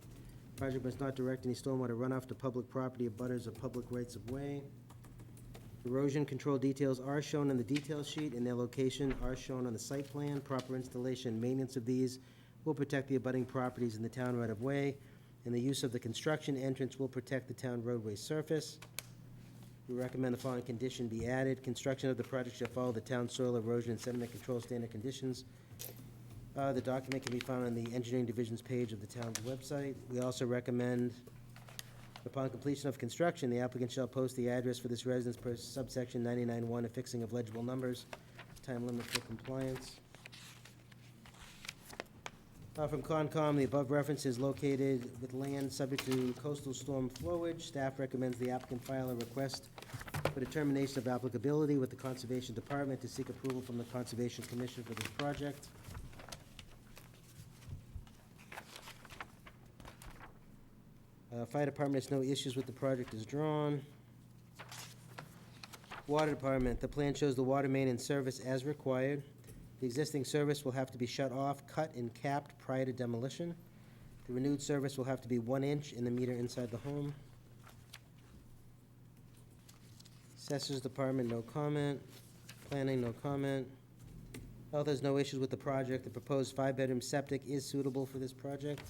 Project must not direct any stormwater runoff to public property, abutters, or public rights of way. Erosion control details are shown in the detail sheet, and their location are shown on the site plan. Proper installation and maintenance of these will protect the abutting properties in the town right of way, and the use of the construction entrance will protect the town roadway surface. We recommend the following condition be added. Construction of the project shall follow the town soil erosion and sediment control standard conditions. The document can be found on the engineering division's page of the town's website. We also recommend, upon completion of construction, the applicant shall post the address for this residence per subsection 99-1, affixing of legible numbers, time limit for compliance. From Concom, the above reference is located with land subject to coastal storm flowage. Staff recommends the applicant file a request for determination of applicability with the Conservation Department to seek approval from the Conservation Commission for this project. Fire Department has no issues with the project as drawn. Water Department, the plan shows the water main in service as required. The existing service will have to be shut off, cut, and capped prior to demolition. The renewed service will have to be 1 inch in the meter inside the home. Assessors Department, no comment. Planning, no comment. Health has no issues with the project. The proposed 5-bedroom septic is suitable for this project.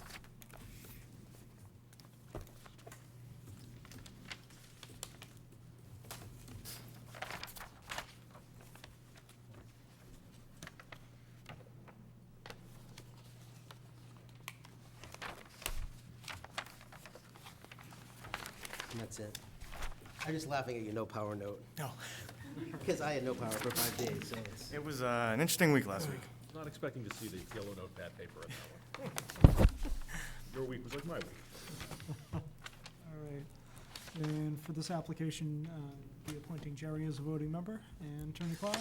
And that's it. I'm just laughing at your no power note, No, because I had no power for 5 days, so it's. it was an interesting week last week. Not expecting to see the yellow notepad paper on that one. Your week was like my week. All right. And for this application, be appointing Jerry as a voting member, and Attorney Cloud?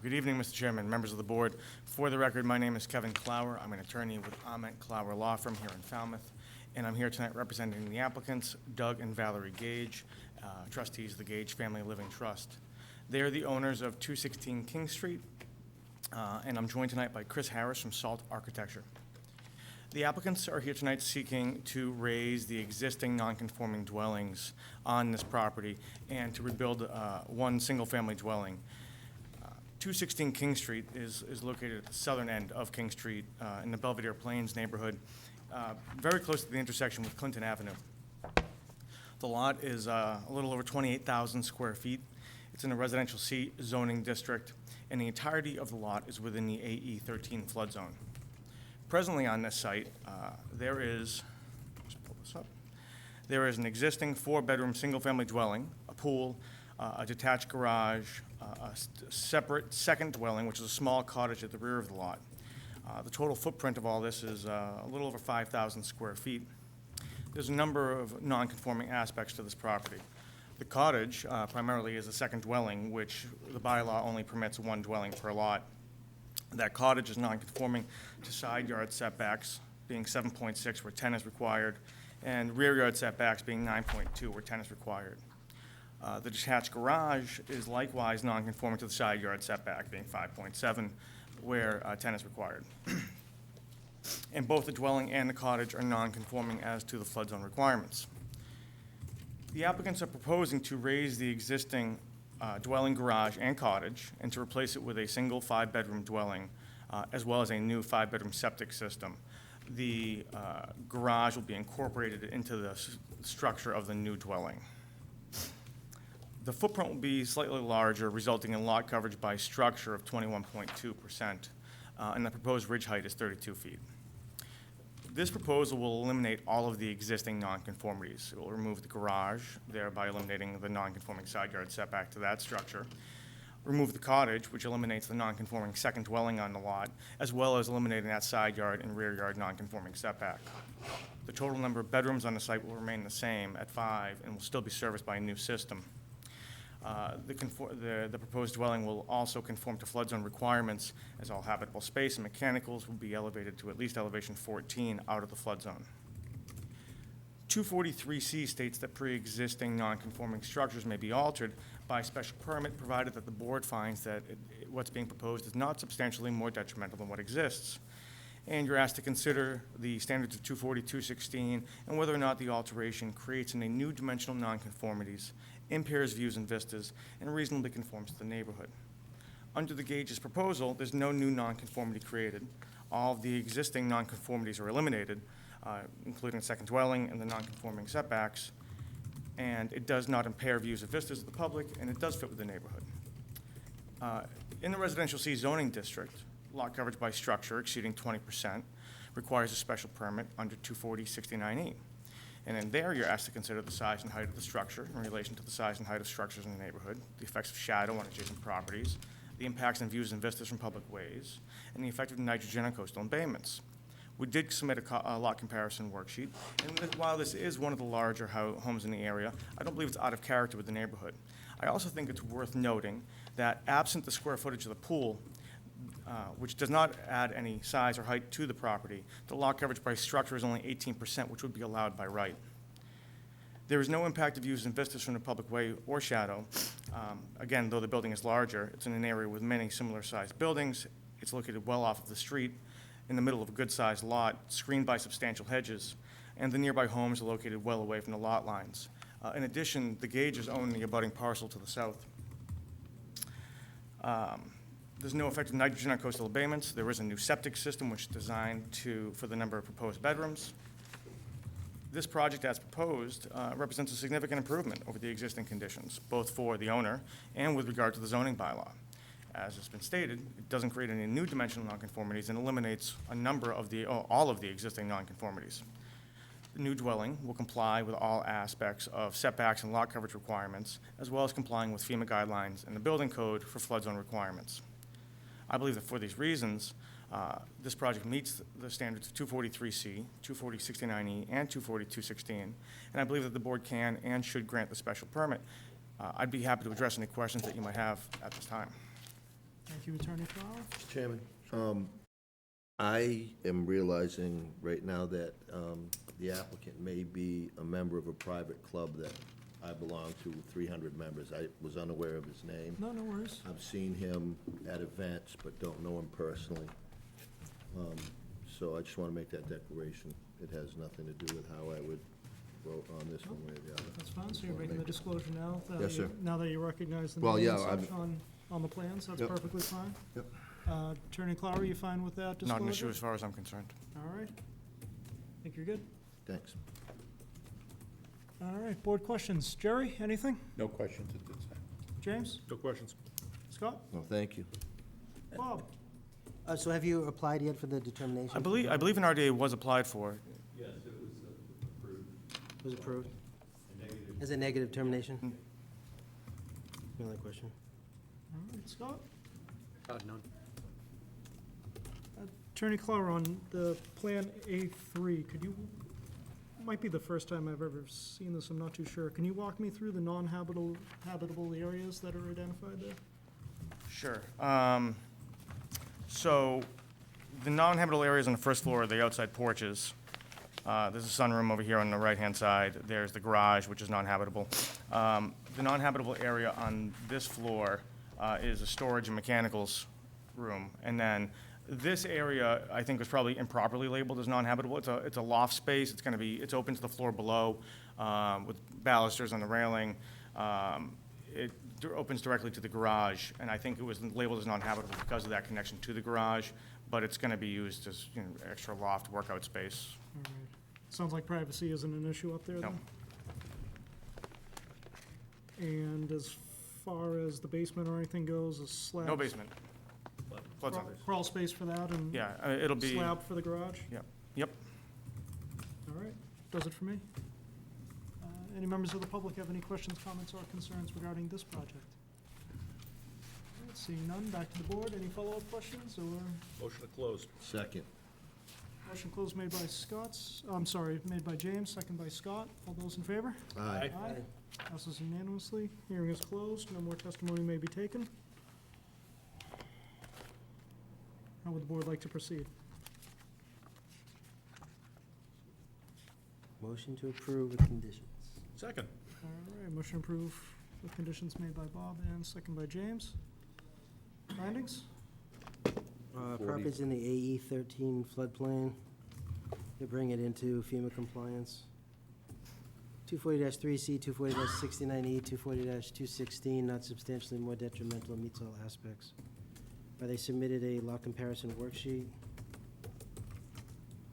Good evening, Mr. Chairman, members of the board. For the record, my name is Kevin Clower. I'm an attorney with Ament Clower Law Firm here in Falmouth, and I'm here tonight representing the applicants, Doug and Valerie Gage, trustees of the Gage Family Living Trust. They are the owners of 216 King Street, and I'm joined tonight by Chris Harris from Salt Architecture. The applicants are here tonight seeking to raise the existing non-conforming dwellings on this property and to rebuild one single-family dwelling. 216 King Street is located at the southern end of King Street in the Belvedere Plains neighborhood, very close to the intersection with Clinton Avenue. The lot is a little over 28,000 square feet. It's in a residential C zoning district, and the entirety of the lot is within the AE 13 flood zone. Presently on this site, there is an existing 4-bedroom single-family dwelling, a pool, a detached garage, a separate second dwelling, which is a small cottage at the rear of the lot. The total footprint of all this is a little over 5,000 square feet. There's a number of non-conforming aspects to this property. The cottage primarily is a second dwelling, which the bylaw only permits one dwelling per lot. That cottage is non-conforming to side yard setbacks, being 7.6 where 10 is required, and rear yard setbacks being 9.2 where 10 is required. The detached garage is likewise non-conforming to the side yard setback, being 5.7 where 10 is required. And both the dwelling and the cottage are non-conforming as to the flood zone requirements. The applicants are proposing to raise the existing dwelling, garage, and cottage, and to replace it with a single 5-bedroom dwelling, as well as a new 5-bedroom septic system. The garage will be incorporated into the structure of the new dwelling. The footprint will be slightly larger, resulting in lot coverage by structure of 21.2%, and the proposed ridge height is 32 feet. This proposal will eliminate all of the existing nonconformities. It will remove the garage, thereby eliminating the nonconforming side yard setback to that structure. Remove the cottage, which eliminates the nonconforming second dwelling on the lot, as well as eliminating that side yard and rear yard nonconforming setback. The total number of bedrooms on the site will remain the same at 5 and will still be serviced by a new system. The proposed dwelling will also conform to flood zone requirements, as all habitable space and mechanicals will be elevated to at least elevation 14 out of the flood zone. 243C states that pre-existing non-conforming structures may be altered by special permit, provided that the board finds that what's being proposed is not substantially more detrimental than what exists. And you're asked to consider the standards of 240-216 and whether or not the alteration creates any new dimensional nonconformities, impairs views and vistas, and reasonably conforms to the neighborhood. Under the Gage's proposal, there's no new nonconformity created. All of the existing nonconformities are eliminated, including second dwelling and the nonconforming setbacks, and it does not impair views and vistas of the public, and it does fit with the neighborhood. In the residential C zoning district, lot coverage by structure exceeding 20% requires a special permit under 240-69E. And in there, you're asked to consider the size and height of the structure in relation to the size and height of structures in the neighborhood, the effects of shadow on adjacent properties, the impacts on views and vistas from public ways, and the effect of nitrogen on coastal embayments. We did submit a lot comparison worksheet, and while this is one of the larger homes in the area, I don't believe it's out of character with the neighborhood. I also think it's worth noting that absent the square footage of the pool, which does not add any size or height to the property, the lot coverage by structure is only 18%, which would be allowed by right. There is no impact of views and vistas from the public way or shadow. Again, though the building is larger, it's in an area with many similar-sized buildings. It's located well off of the street, in the middle of a good-sized lot, screened by substantial hedges, and the nearby homes are located well away from the lot lines. In addition, the Gages own the abutting parcel to the south. There's no effect of nitrogen on coastal abatements. There is a new septic system which is designed for the number of proposed bedrooms. This project, as proposed, represents a significant improvement over the existing conditions, both for the owner and with regard to the zoning bylaw. As has been stated, it doesn't create any new dimensional nonconformities and eliminates a number of all of the existing nonconformities. The new dwelling will comply with all aspects of setbacks and lot coverage requirements, as well as complying with FEMA guidelines and the building code for flood zone requirements. I believe that for these reasons, this project meets the standards of 243C, 240-69E, and 240-216, and I believe that the board can and should grant the special permit. I'd be happy to address any questions that you might have at this time. Thank you, Attorney Flower. Mr. Chairman, I am realizing right now that the applicant may be a member of a private club that I belong to, with 300 members. I was unaware of his name. No, no worries. I've seen him at events, but don't know him personally. So I just want to make that declaration. It has nothing to do with how I would vote on this one way or the other. That's fine, so Just you're wanna making the make it- disclosure now? that Yes, you- sir. Now that you recognize the Well, name and yeah, such on the plans, that's Yep. perfectly fine? Yep. Attorney Clower, you fine with that disclosure? Not an issue as far as I'm concerned. All right. Think you're good? Thanks. All right, board questions. Jerry, anything? No questions at this time. James? No questions? Scott? No, thank you. Bob? So have you applied yet for the determination? I believe an RDA was applied for. Was approved? As a negative termination? Any other question? All right, Scott? None. Attorney Clower, on the Plan A3, could you, might be the first time I've ever seen this, I'm not too sure. Can you walk me through the non-habitable areas that are identified there? Sure. So the non-habitable areas on the first floor are the outside porches. There's a sunroom over here on the right-hand side. There's the garage, which is non-habitable. The non-habitable area on this floor is a storage and mechanicals room. And then this area, I think, was probably improperly labeled as non-habitable. It's a loft space. It's open to the floor below with balusters on the railing. It opens directly to the garage, and I think it was labeled as non-habitable because of that connection to the garage, but it's going to be used as, extra loft workout space. All right. Sounds like privacy isn't an issue up there, No. then? And as far as the basement or anything goes, a slab? No basement. Flood Crawl- zones. Crawl space for that and Yeah, it'll be, slab for the garage? yep. All right, does it for me. Any members of the public have any questions, comments, or concerns regarding this project? All right, seeing none, back to the board. Any follow-up questions, or Motion to close. Second. motion closed made by made by James, second by Scott. All those in favor? Aye. Passes unanimously. Hearing is closed. No more testimony may be taken. How would the board like to proceed? Motion to approve with conditions. Second. All right, motion approved with conditions made by Bob and second by James. Findings? Property's in the AE 13 floodplain. They bring it into FEMA compliance. 240-3C, 240-69E, 240-216, not substantially more detrimental, meets all aspects. They submitted a lot comparison worksheet.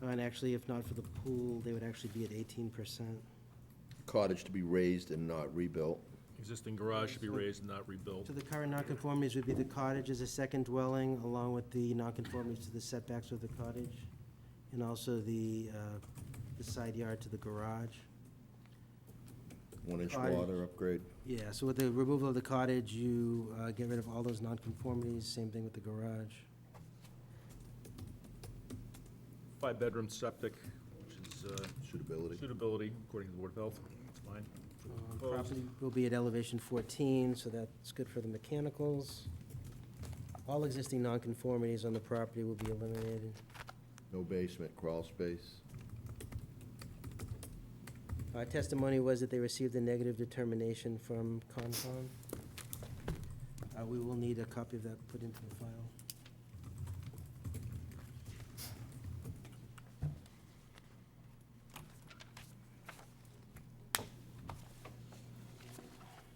And actually, if not for the pool, they would actually be at 18%. Cottage to be raised and not rebuilt. Existing garage should be raised and not rebuilt. So the current nonconformities would be the cottage as a second dwelling, along with the nonconformities to the setbacks of the cottage, and also the side yard to the garage. 1-inch Cottage. water upgrade. Yeah, so with the removal of the cottage, you get rid of all those nonconformities, same thing with the garage. 5-bedroom septic, which is Suitability. suitability according to the Board of Health. That's fine. Opposed? Property will be at elevation 14, so that's good for the mechanicals. All existing nonconformities on the property will be eliminated. No basement, crawl space. Testimony was that they received a negative determination from Concom. We will need a copy of that put into the file.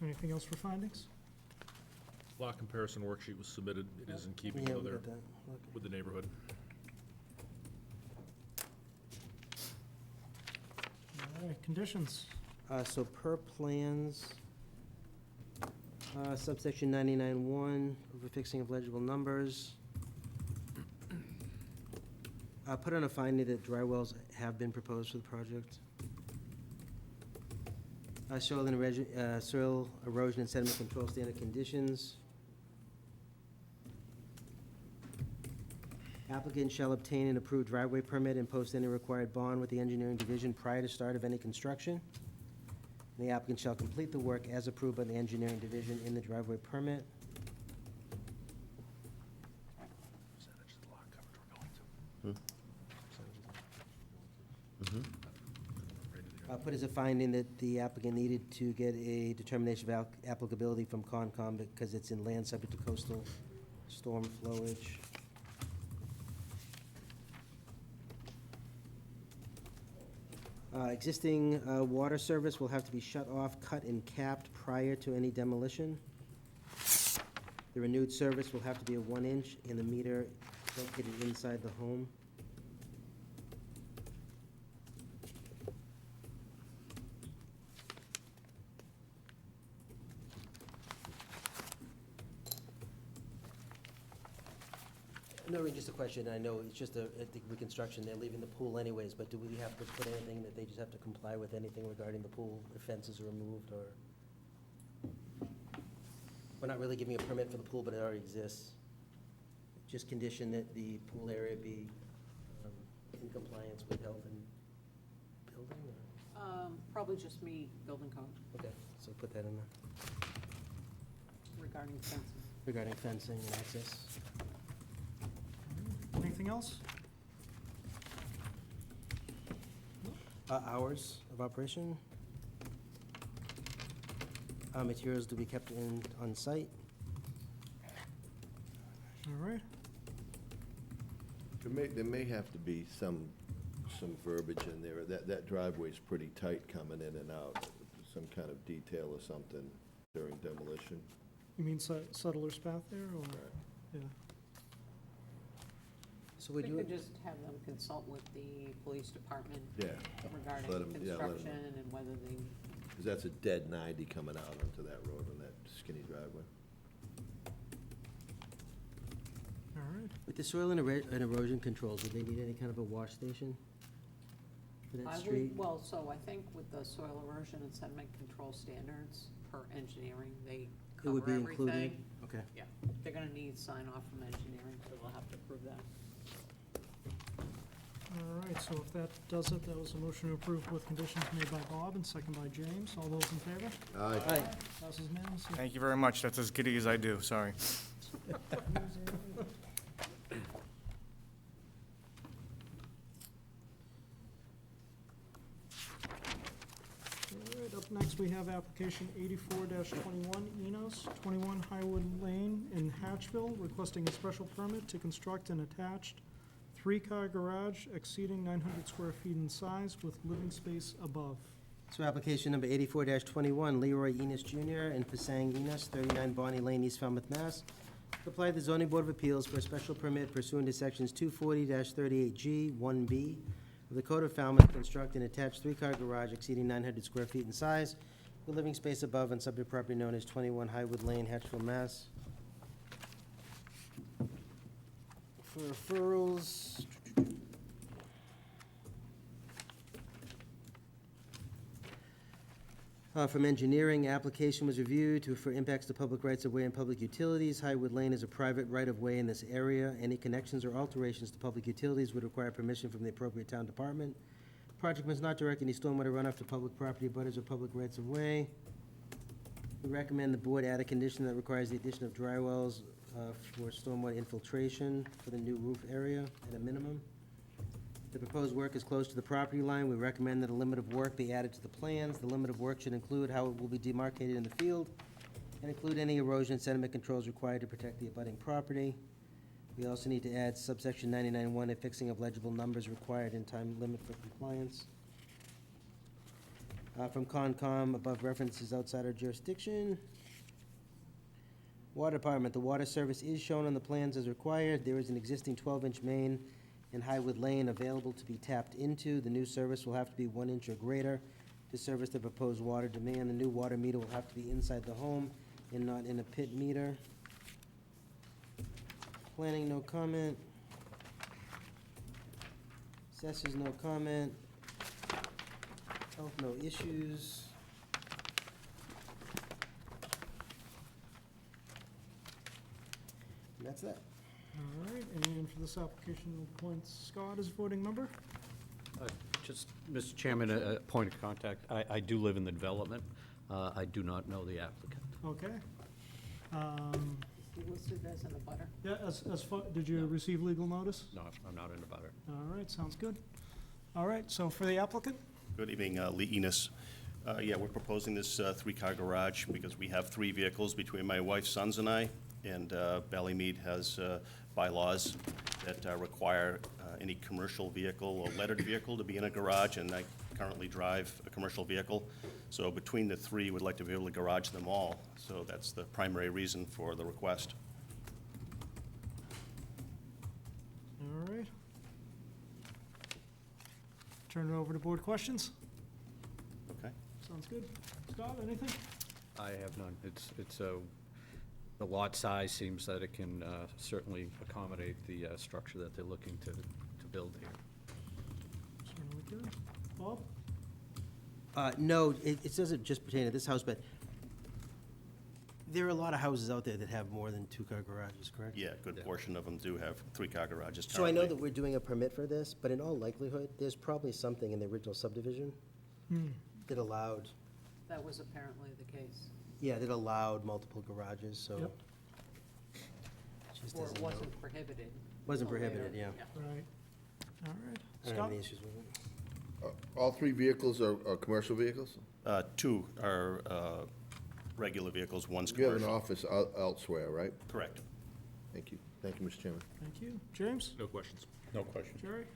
Anything else for findings? Lot comparison worksheet was submitted. It is in keeping Yeah, with we their, got that. Okay. with the neighborhood. All right, conditions. So per plans, subsection 99-1, overfixing of legible numbers. Put on a finding that dry wells have been proposed for the project. Soil erosion and sediment control standard conditions. Applicant shall obtain an approved driveway permit and post any required bond with the engineering division prior to start of any construction. And the applicant shall complete the work as approved by the engineering division in the driveway permit. Put as a finding that the applicant needed to get a determination of applicability from Concom because it's in land subject to coastal storm flowage. Existing water service will have to be shut off, cut, and capped prior to any demolition. The renewed service will have to be a 1-inch and the meter located inside the home. No, just a question, I know it's just at the reconstruction, they're leaving the pool anyways, but do we have to put anything that they just have to comply with anything regarding the pool, if fences are removed, or? We're not really giving a permit for the pool, but it already exists. Just condition that the pool area be in compliance with health and building, or? Probably just meet building code Okay, so put that in there, regarding fencing. regarding fencing and access. Anything else? Hours of operation. Materials to be kept on site. All right. There may have to be some verbiage in there. That driveway's pretty tight coming in and out. Some kind of detail or something during demolition. You mean settler's path there, or? Yeah. So We we do could it, just have them consult with the police department Yeah, regarding Let 'em- yeah, let 'em know. construction and whether they, because that's a dead 90 coming out onto that road on that skinny driveway. All right. with the soil and erosion controls, would they need any kind of a wash station for that I street? would, well, so I think with the soil erosion and sediment control standards per engineering, they It would cover be included? everything. Okay. Yeah, they're gonna need sign off from engineering, so we'll have to prove that. All right, so if that does it, that was a motion to approve with conditions made by Bob and second by James. All those in favor? Aye. Passes unanimously. Thank you very much. That's as giddy as I do, sorry. All right, up next, we have application 84-21 Enos, 21 Highwood Lane in Hatchville, requesting a special permit to construct an attached three-car garage exceeding 900 square feet in size with living space above. So application number 84-21, Leroy Enos Jr. and Pasang Enos, 39 Bonnie Lane, East Falmouth, Mass. Apply to the zoning board of appeals for a special permit pursuant to sections 240-38G, 1B of the Code of Falmouth to construct an attached three-car garage exceeding 900 square feet in size with living space above on subject property known as 21 Highwood Lane, Hatchville, Mass. For referrals, from engineering, application was reviewed for impacts to public rights-of-way and public utilities. Highwood Lane is a private right-of-way in this area. Any connections or alterations to public utilities would require permission from the appropriate town department. Project must not direct any stormwater runoff to public property, butters, or public rights-of-way. We recommend the board add a condition that requires the addition of dry wells for stormwater infiltration for the new roof area at a minimum. The proposed work is close to the property line. We recommend that a limit of work be added to the plans. The limit of work should include how it will be demarcated in the field and include any erosion and sediment controls required to protect the abutting property. We also need to add subsection 99.1, a fixing of legible numbers required in time limit for compliance. From Concom, above references outside our jurisdiction. Water Department, the water service is shown on the plans as required. There is an existing 12-inch main in Highwood Lane available to be tapped into. The new service will have to be 1 inch or greater to service the proposed water demand. The new water meter will have to be inside the home and not in a pit meter. Planning, no comment. Assessors, no comment. Health, no issues. And that's that. All right, and for this application, we'll appoint Scott as voting member. Just, Mr. Chairman, a point of contact. I do live in the development. I do not know the applicant. Okay. Is he listed as in the butter? Yeah, did you receive legal notice? No, I'm not in the butter. All right, sounds good. All right, so for the applicant? Good evening, Lee Enos. Yeah, we're proposing this three-car garage because we have three vehicles between my wife's sons and I, and Ballymead has bylaws that require any commercial vehicle or lettered vehicle to be in a garage, and I currently drive a commercial vehicle. So between the three, we'd like to be able to garage them all. So that's the primary reason for the request. All right. Turn it over to board questions. Okay? Sounds good. Scott, anything? I have none. The lot size seems that it can certainly accommodate the structure that they're looking to build here. Certainly good. Bob? No, it doesn't just pertain to this house, but there are a lot of houses out there that have more than two-car garages, correct? Yeah, a good portion of them do have three-car garages So I know currently. that we're doing a permit for this, but in all likelihood, there's probably something in the original subdivision that allowed, That was apparently the case. yeah, that allowed multiple garages, so. Yep. Just Or as a it note. wasn't prohibited. Wasn't until later. prohibited, yeah. Right. All right. I don't have Scott? any issues with it. All three vehicles are commercial vehicles? Two are regular vehicles, one's You have an commercial. office elsewhere, right? Correct. Thank you. Thank you, Mr. Chairman. Thank you. James? No questions. No question. Jerry?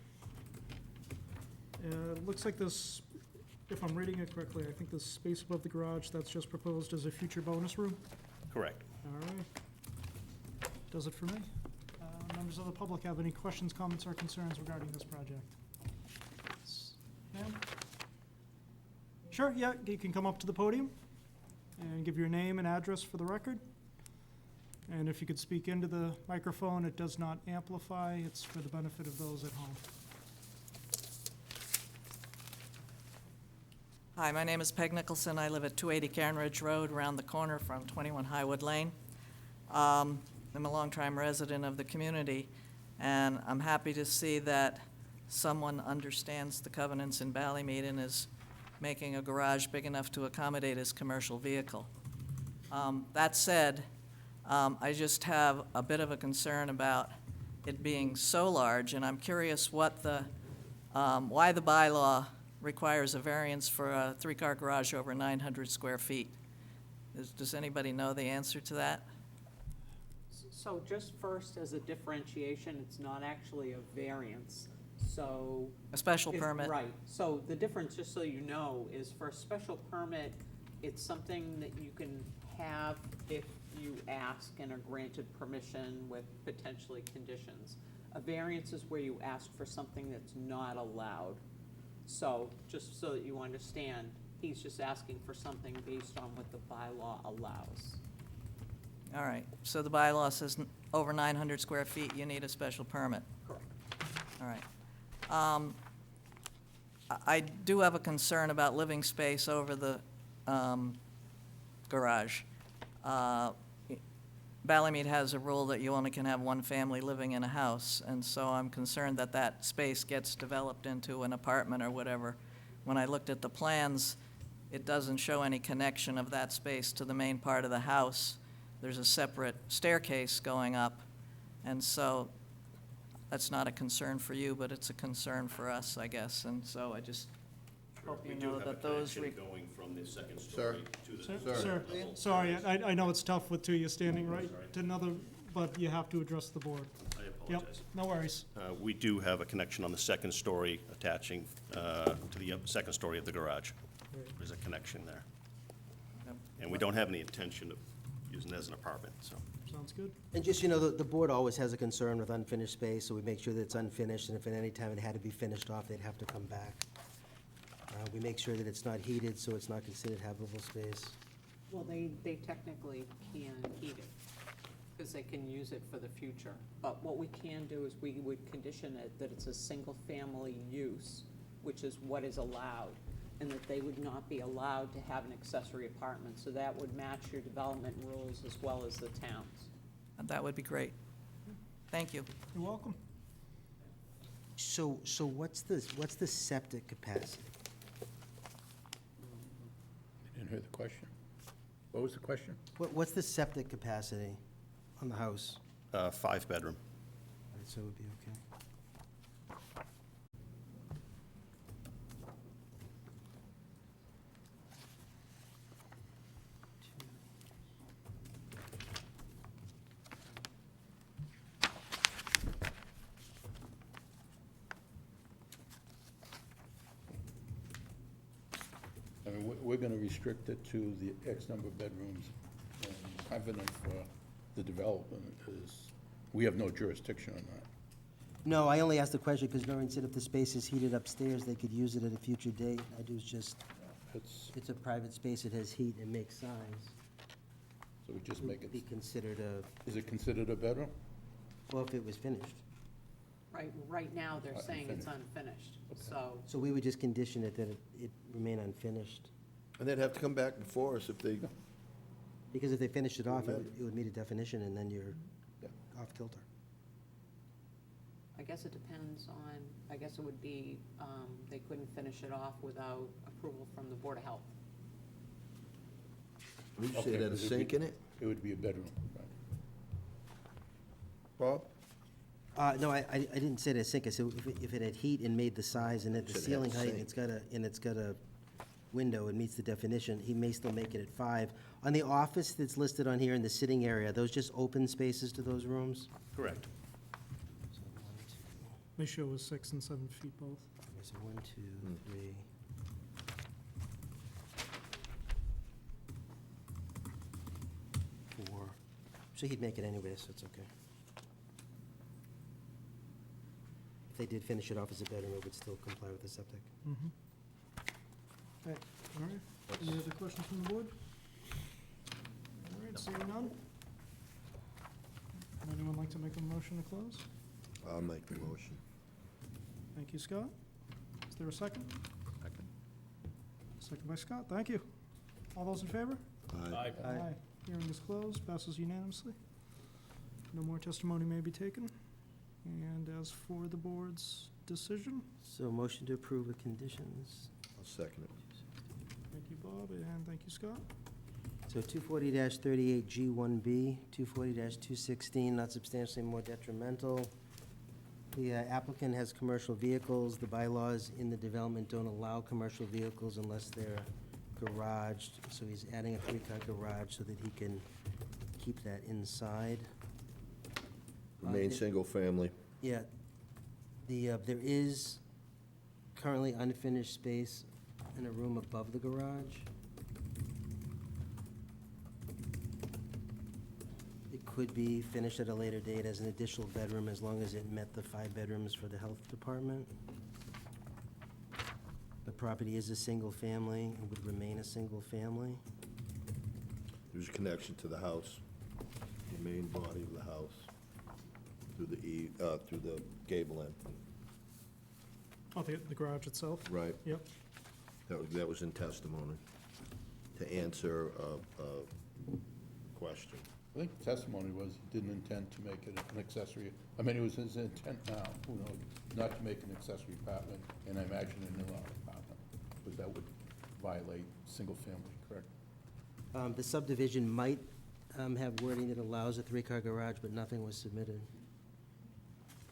Looks like this, if I'm reading it correctly, I think the space above the garage, that's just proposed as a future bonus room? Correct. All right. Does it for me. Members of the public have any questions, comments, or concerns regarding this project? Ma'am? Sure, yeah, you can come up to the podium and give your name and address for the record. And if you could speak into the microphone, it does not amplify, it's for the benefit of those at home. Hi, my name is Peg Nicholson. I live at 280 Cairn Ridge Road, around the corner from 21 Highwood Lane. I'm a long-time resident of the community, and I'm happy to see that someone understands the covenants in Ballymead and is making a garage big enough to accommodate his commercial vehicle. That said, I just have a bit of a concern about it being so large, and I'm curious what why the bylaw requires a variance for a three-car garage over 900 square feet. Does anybody know the answer to that? So just first, as a differentiation, it's not actually a variance, so. A special permit? Right, so the difference, just so you know, is for a special permit, it's something that you can have if you ask and are granted permission with potentially conditions. A variance is where you ask for something that's not allowed. So, just so that you understand, he's just asking for something based on what the bylaw allows. All right, so the bylaw says over 900 square feet, you need a special permit. Correct. All right. I do have a concern about living space over the garage. Ballymead has a rule that you only can have one family living in a house, and so I'm concerned that that space gets developed into an apartment or whatever. When I looked at the plans, it doesn't show any connection of that space to the main part of the house. There's a separate staircase going up, and so that's not a concern for you, but it's a concern for us, I guess, and so I just hope you know that those. We do have a connection going from the second story to the. Sir, sorry, I know it's tough with two of you standing right to another, but you have to address the board. I Yep, apologize. no worries. We do have a connection on the second story attaching to the second story of the garage. There's a connection there. Yep. And we don't have any intention of using it as an apartment, so. Sounds good. And just, you know, the board always has a concern with unfinished space, so we make sure that it's unfinished, and if at any time it had to be finished off, they'd have to come back. We make sure that it's not heated, so it's not considered habitable space. Well, they technically can heat it, because they can use it for the future. But what we can do is we would condition it that it's a single-family use, which is what is allowed, and that they would not be allowed to have an accessory apartment. So that would match your development rules as well as the town's. That would be great. Thank you. You're welcome. So what's the septic capacity? I didn't hear the question. What was the question? What's the septic capacity on the house? 5-bedroom. All right, so it would be okay. mean, we're gonna restrict it to the X number of bedrooms, and having it for the development is, we have no jurisdiction on that. No, I only asked the question because Noreen said if the space is heated upstairs, they could use it at a future date. I do just, it's a private space, it has heat, and makes size. So we just make Would be it, considered a, is it considered a bedroom? well, if it was finished. Right now, they're saying it's unfinished, so, So we would just condition it that it remain unfinished. And they'd have to come back before us if they, Because if they finished it off, it would meet a definition, and then you're Yeah. off kilter. I guess it depends on, I guess it would be, they couldn't finish it off without approval from the Board of Health. would you say Okay, that a 'cause it'd sink be- in it, It would be a bedroom, right? Bob? No, I didn't say that sink, I said if it had heat and made the size and at the Said it had ceiling a height, sink. and it's got a window, it meets the definition, he may still make it at 5. On the office that's listed on here in the sitting area, are those just open spaces to those rooms? Correct. So 1, 2, They show us 6 and 7 feet both. okay, so 1, 2, 3. 4. So he'd make it anyway, so it's okay. If they did finish it off as a bedroom, it would still comply with the septic. Mm-hmm. Okay, all right. Any other questions from the board? All right, seeing none? Would anyone like to make a motion to close? I'll make the motion. Thank you, Scott. Is there a second? Second. Second by Scott, thank you. All those in favor? Aye. Aye. Hearing is closed, passes unanimously. No more testimony may be taken. And as for the board's decision, So motion to approve with conditions. I'll second it. thank you, Bob, and thank you, Scott. So 240-38G1B, 240-216, not substantially more detrimental. The applicant has commercial vehicles. The bylaws in the development don't allow commercial vehicles unless they're garaged. So he's adding a 3-car garage so that he can keep that inside. Remain the- single family. Yeah. There is currently unfinished space in a room above the garage. It could be finished at a later date as an additional bedroom as long as it met the 5 bedrooms for the health department. The property is a single family and would remain a single family. There's a connection to the house, the main body of the house, through the gable end. Oh, the garage itself? Right. Yep. That was in testimony, to answer a question. I think the testimony was he didn't intend to make it an accessory, I mean, it was his intent now, who knows, not to make an accessory apartment, and I imagine a new apartment, because that would violate single family, correct? The subdivision might have wording that allows a 3-car garage, but nothing was submitted,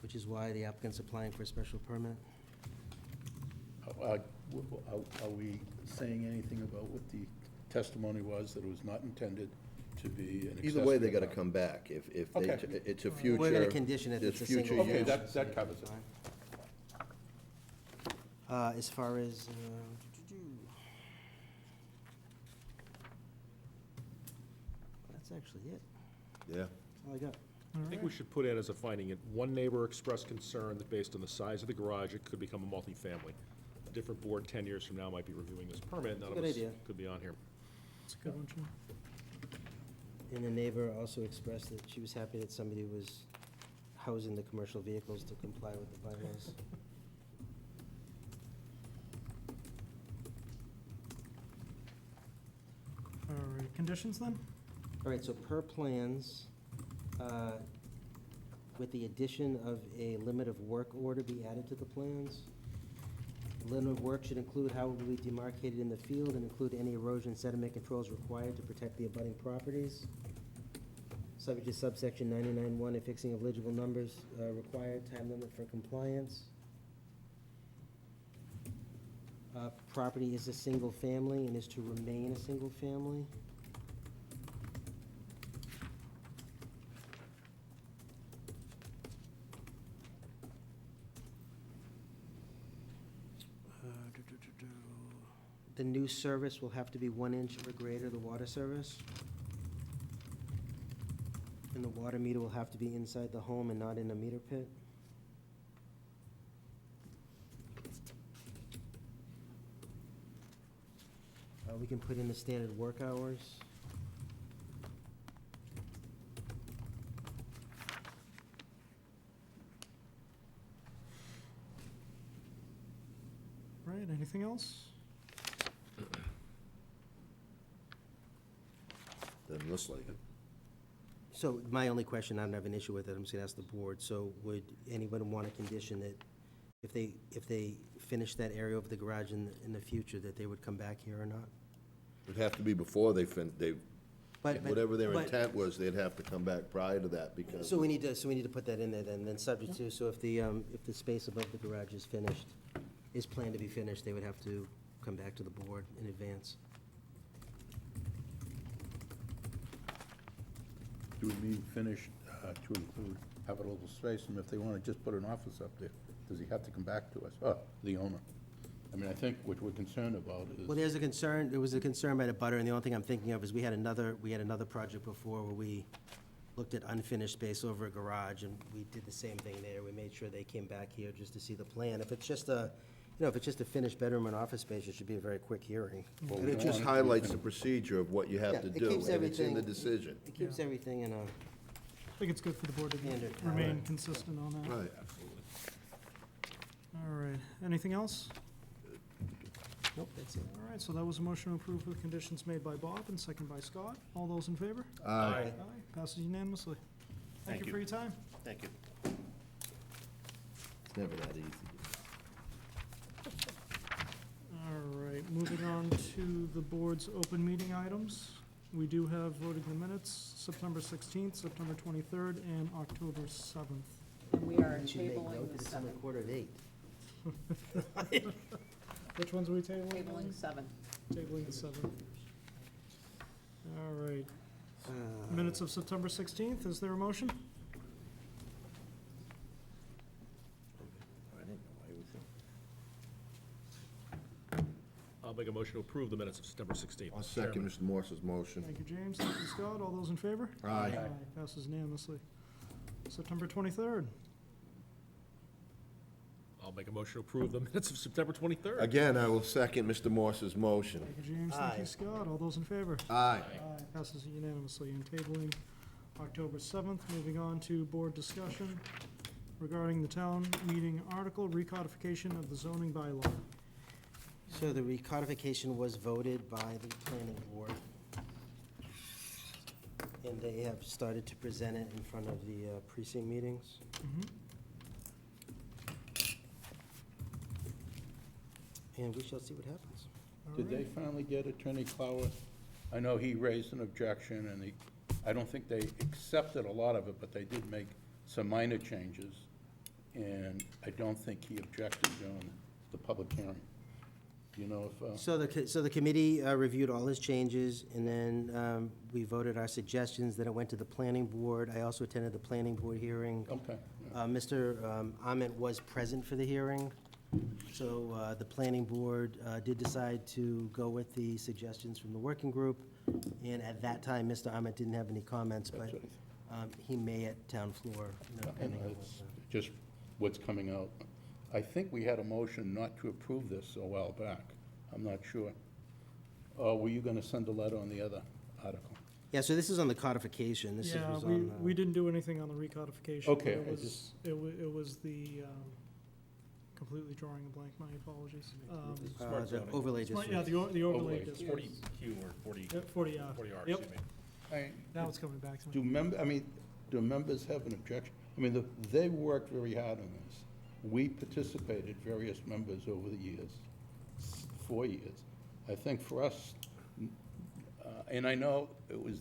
which is why the applicant's applying for a special permit. Are we saying anything about what the testimony was, that it was not intended to be an accessory? Either way, they gotta apartment? come back. If they, Okay. it's a future. We're gonna condition it, there's it's a future single. Okay, use. that covers it. As far as, that's actually it. Yeah. That's all I got. All I think right. we should put in as a finding, it, one neighbor expressed concern that based on the size of the garage, it could become a multifamily. A different board 10 years from now might be reviewing this permit, none of Good us idea. could be on here. That's a good one, Jim. And the neighbor also expressed that she was happy that somebody was housing the commercial vehicles to comply with the bylaws. All right, conditions then? All right, so per plans, with the addition of a limit of work order be added to the plans. The limit of work should include how it will be demarcated in the field and include any erosion sediment controls required to protect the abutting properties. Subject to subsection 99(1), affixing of legible numbers required, time limit for compliance. Property is a single family and is to remain a single family. the new service will have to be 1 inch or greater, the water service. And the water meter will have to be inside the home and not in a meter pit. We can put in the standard work hours. Right, anything else? Doesn't look like it. So my only question, I don't have an issue with it, I'm just gonna ask the board, so would anyone want a condition that if they finish that area over the garage in the future, that they would come back here or not? It'd have to be before they But- whatever their but- intent was, they'd have to come back prior to that because. So we need to put that in there then subject to, so if the space above the garage is finished, is planned to be finished, they would have to come back to the board in advance. Do we mean finished to include habitable space? And if they want to just put an office up there, does he have to come back to us? The owner. I mean, I think what we're concerned about is. Well, there was a concern by the butter, and the only thing I'm thinking of is we had another project before where we looked at unfinished space over a garage, and we did the same thing there. We made sure they came back here just to see the plan. If it's just a finished bedroom and office space, it should be a very quick hearing. Well, we it don't just want it to be highlights the procedure of what you Yeah, have to it do, keeps and it's in the everything- decision. It keeps Yeah. everything in a, I think it's good for the board to Standard. remain Right. consistent on that. Right. All right, anything else? nope, that's it. All right, so that was a motion to approve with conditions made by Bob and second by Scott. All those in favor? Aye. Aye, passes unanimously. Thank you for your time. Thank you. It's never that easy. All right, moving on to the board's open meeting items. We do have voting the minutes, September 16th, September 23rd, and October 7th. And we are We should make tabling note the that it's on the 7th. quarter of 8. Which ones are we tabling? Tabling 7. Tabling the 7th. All right, minutes of September 16th, is there a motion? I didn't know why he was I'll make a motion to approve the minutes of September 16th. I'll second Mr. Morse's motion. Thank you, James. Thank you, Scott. All those in favor? Aye. Passes unanimously. September 23rd. I'll make a motion to approve the minutes of September 23rd. Again, I will second Mr. Morse's motion. Thank you, James. Thank Aye. you, Scott. All those in favor? Aye. Passes unanimously. And tabling October 7th. Moving on to board discussion regarding the town meeting article, recodification of the zoning bylaw. So the recodification was voted by the planning board. And they have started to present it in front of the precinct meetings. Mhm. And we shall see what happens. All Did they right. finally get Attorney Clower? I know he raised an objection, and I don't think they accepted a lot of it, but they did make some minor changes, and I don't think he objected during the public hearing. Do you know if, So the committee reviewed all his changes, and then we voted our suggestions, then it went to the planning board. I also attended the planning board hearing. okay. Mr. Ahmed was present for the hearing, so the planning board did decide to go with the suggestions from the working group, and at that time, Mr. Ahmed didn't have any comments, but That's what he may at town floor, depending on what It's just what's coming out. I think we had a motion not to approve this a while back. I'm not sure. Were you going to send a letter on the other article? Yeah, so this is on the codification. This Yeah, was we, on, we didn't do anything on the recodification. Okay, It I was, just- it was the, completely drawing a blank, my apologies. the overlay Smart- district. Yeah, the overlay Overlay. district. 40Q or 40, Yep, 40 R. 40R, Yep, excuse me. now it's coming back to me. Do members have an objection? I mean, they worked very hard on this. We participated, various members over the years, 4 years. I think for us, and I know it's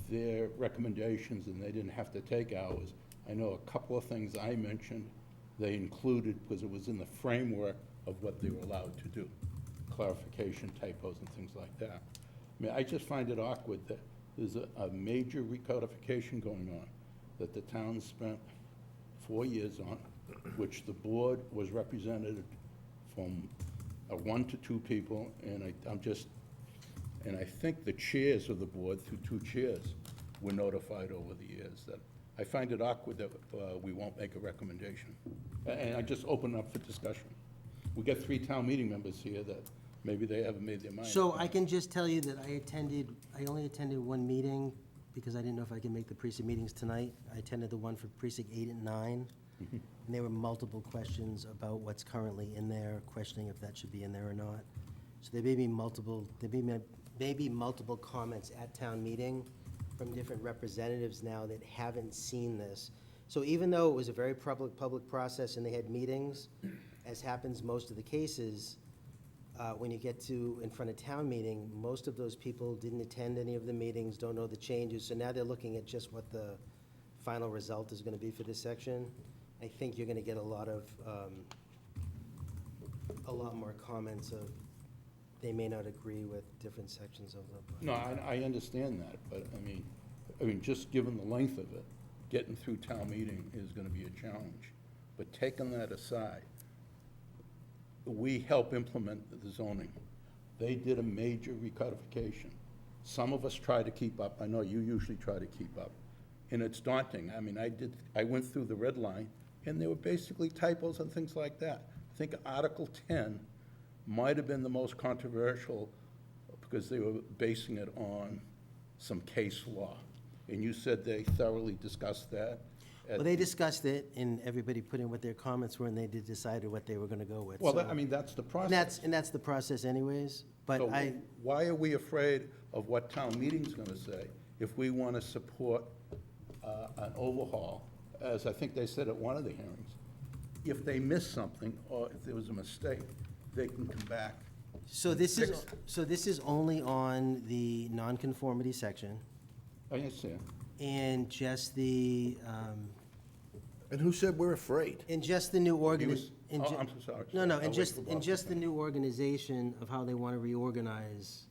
their recommendations, and they didn't have to take ours. I know a couple of things I mentioned, they included, because it was in the framework of what they were allowed to do, clarification, typos, and things like that. I mean, I just find it awkward that there's a major recodification going on that the town spent 4 years on, which the board was represented from 1 to 2 people, and and I think the chairs of the board, through 2 chairs, were notified over the years that I find it awkward that we won't make a recommendation. And I just open up for discussion. We got 3 town meeting members here that maybe they haven't made their mind. So I can just tell you that I only attended 1 meeting because I didn't know if I could make the precinct meetings tonight. I attended the one for precinct 8 and 9. And there were multiple questions about what's currently in there, questioning if that should be in there or not. So there may be multiple comments at town meeting from different representatives now that haven't seen this. So even though it was a very public process and they had meetings, as happens most of the cases, when you get to in front of town meeting, most of those people didn't attend any of the meetings, don't know the changes, so now they're looking at just what the final result is gonna be for this section. I think you're gonna get a lot more comments of, they may not agree with different sections of the. No, I understand that, but I mean, just given the length of it, getting through town meeting is gonna be a challenge. But taking that aside, we help implement the zoning. They did a major recodification. Some of us try to keep up. I know you usually try to keep up. And it's daunting. I mean, I went through the red line, and there were basically typos and things like that. I think Article 10 might have been the most controversial because they were basing it on some case law. And you said they thoroughly discussed that. Well, they discussed it, and everybody put in what their comments were, and they decided what they were gonna go with. Well, So- I mean, that's the And process. that's the process anyways, but So I, why are we afraid of what town meeting's gonna say if we wanna support an overhaul, as I think they said at one of the hearings? If they miss something, or if there was a mistake, they can come back. so this is only on the nonconformity section, I understand. and just the, And who said we're afraid? and just the new He was- I'm so sorry. No, no, I'll and wait just, for and Bob. just the new organization of how they wanna reorganize.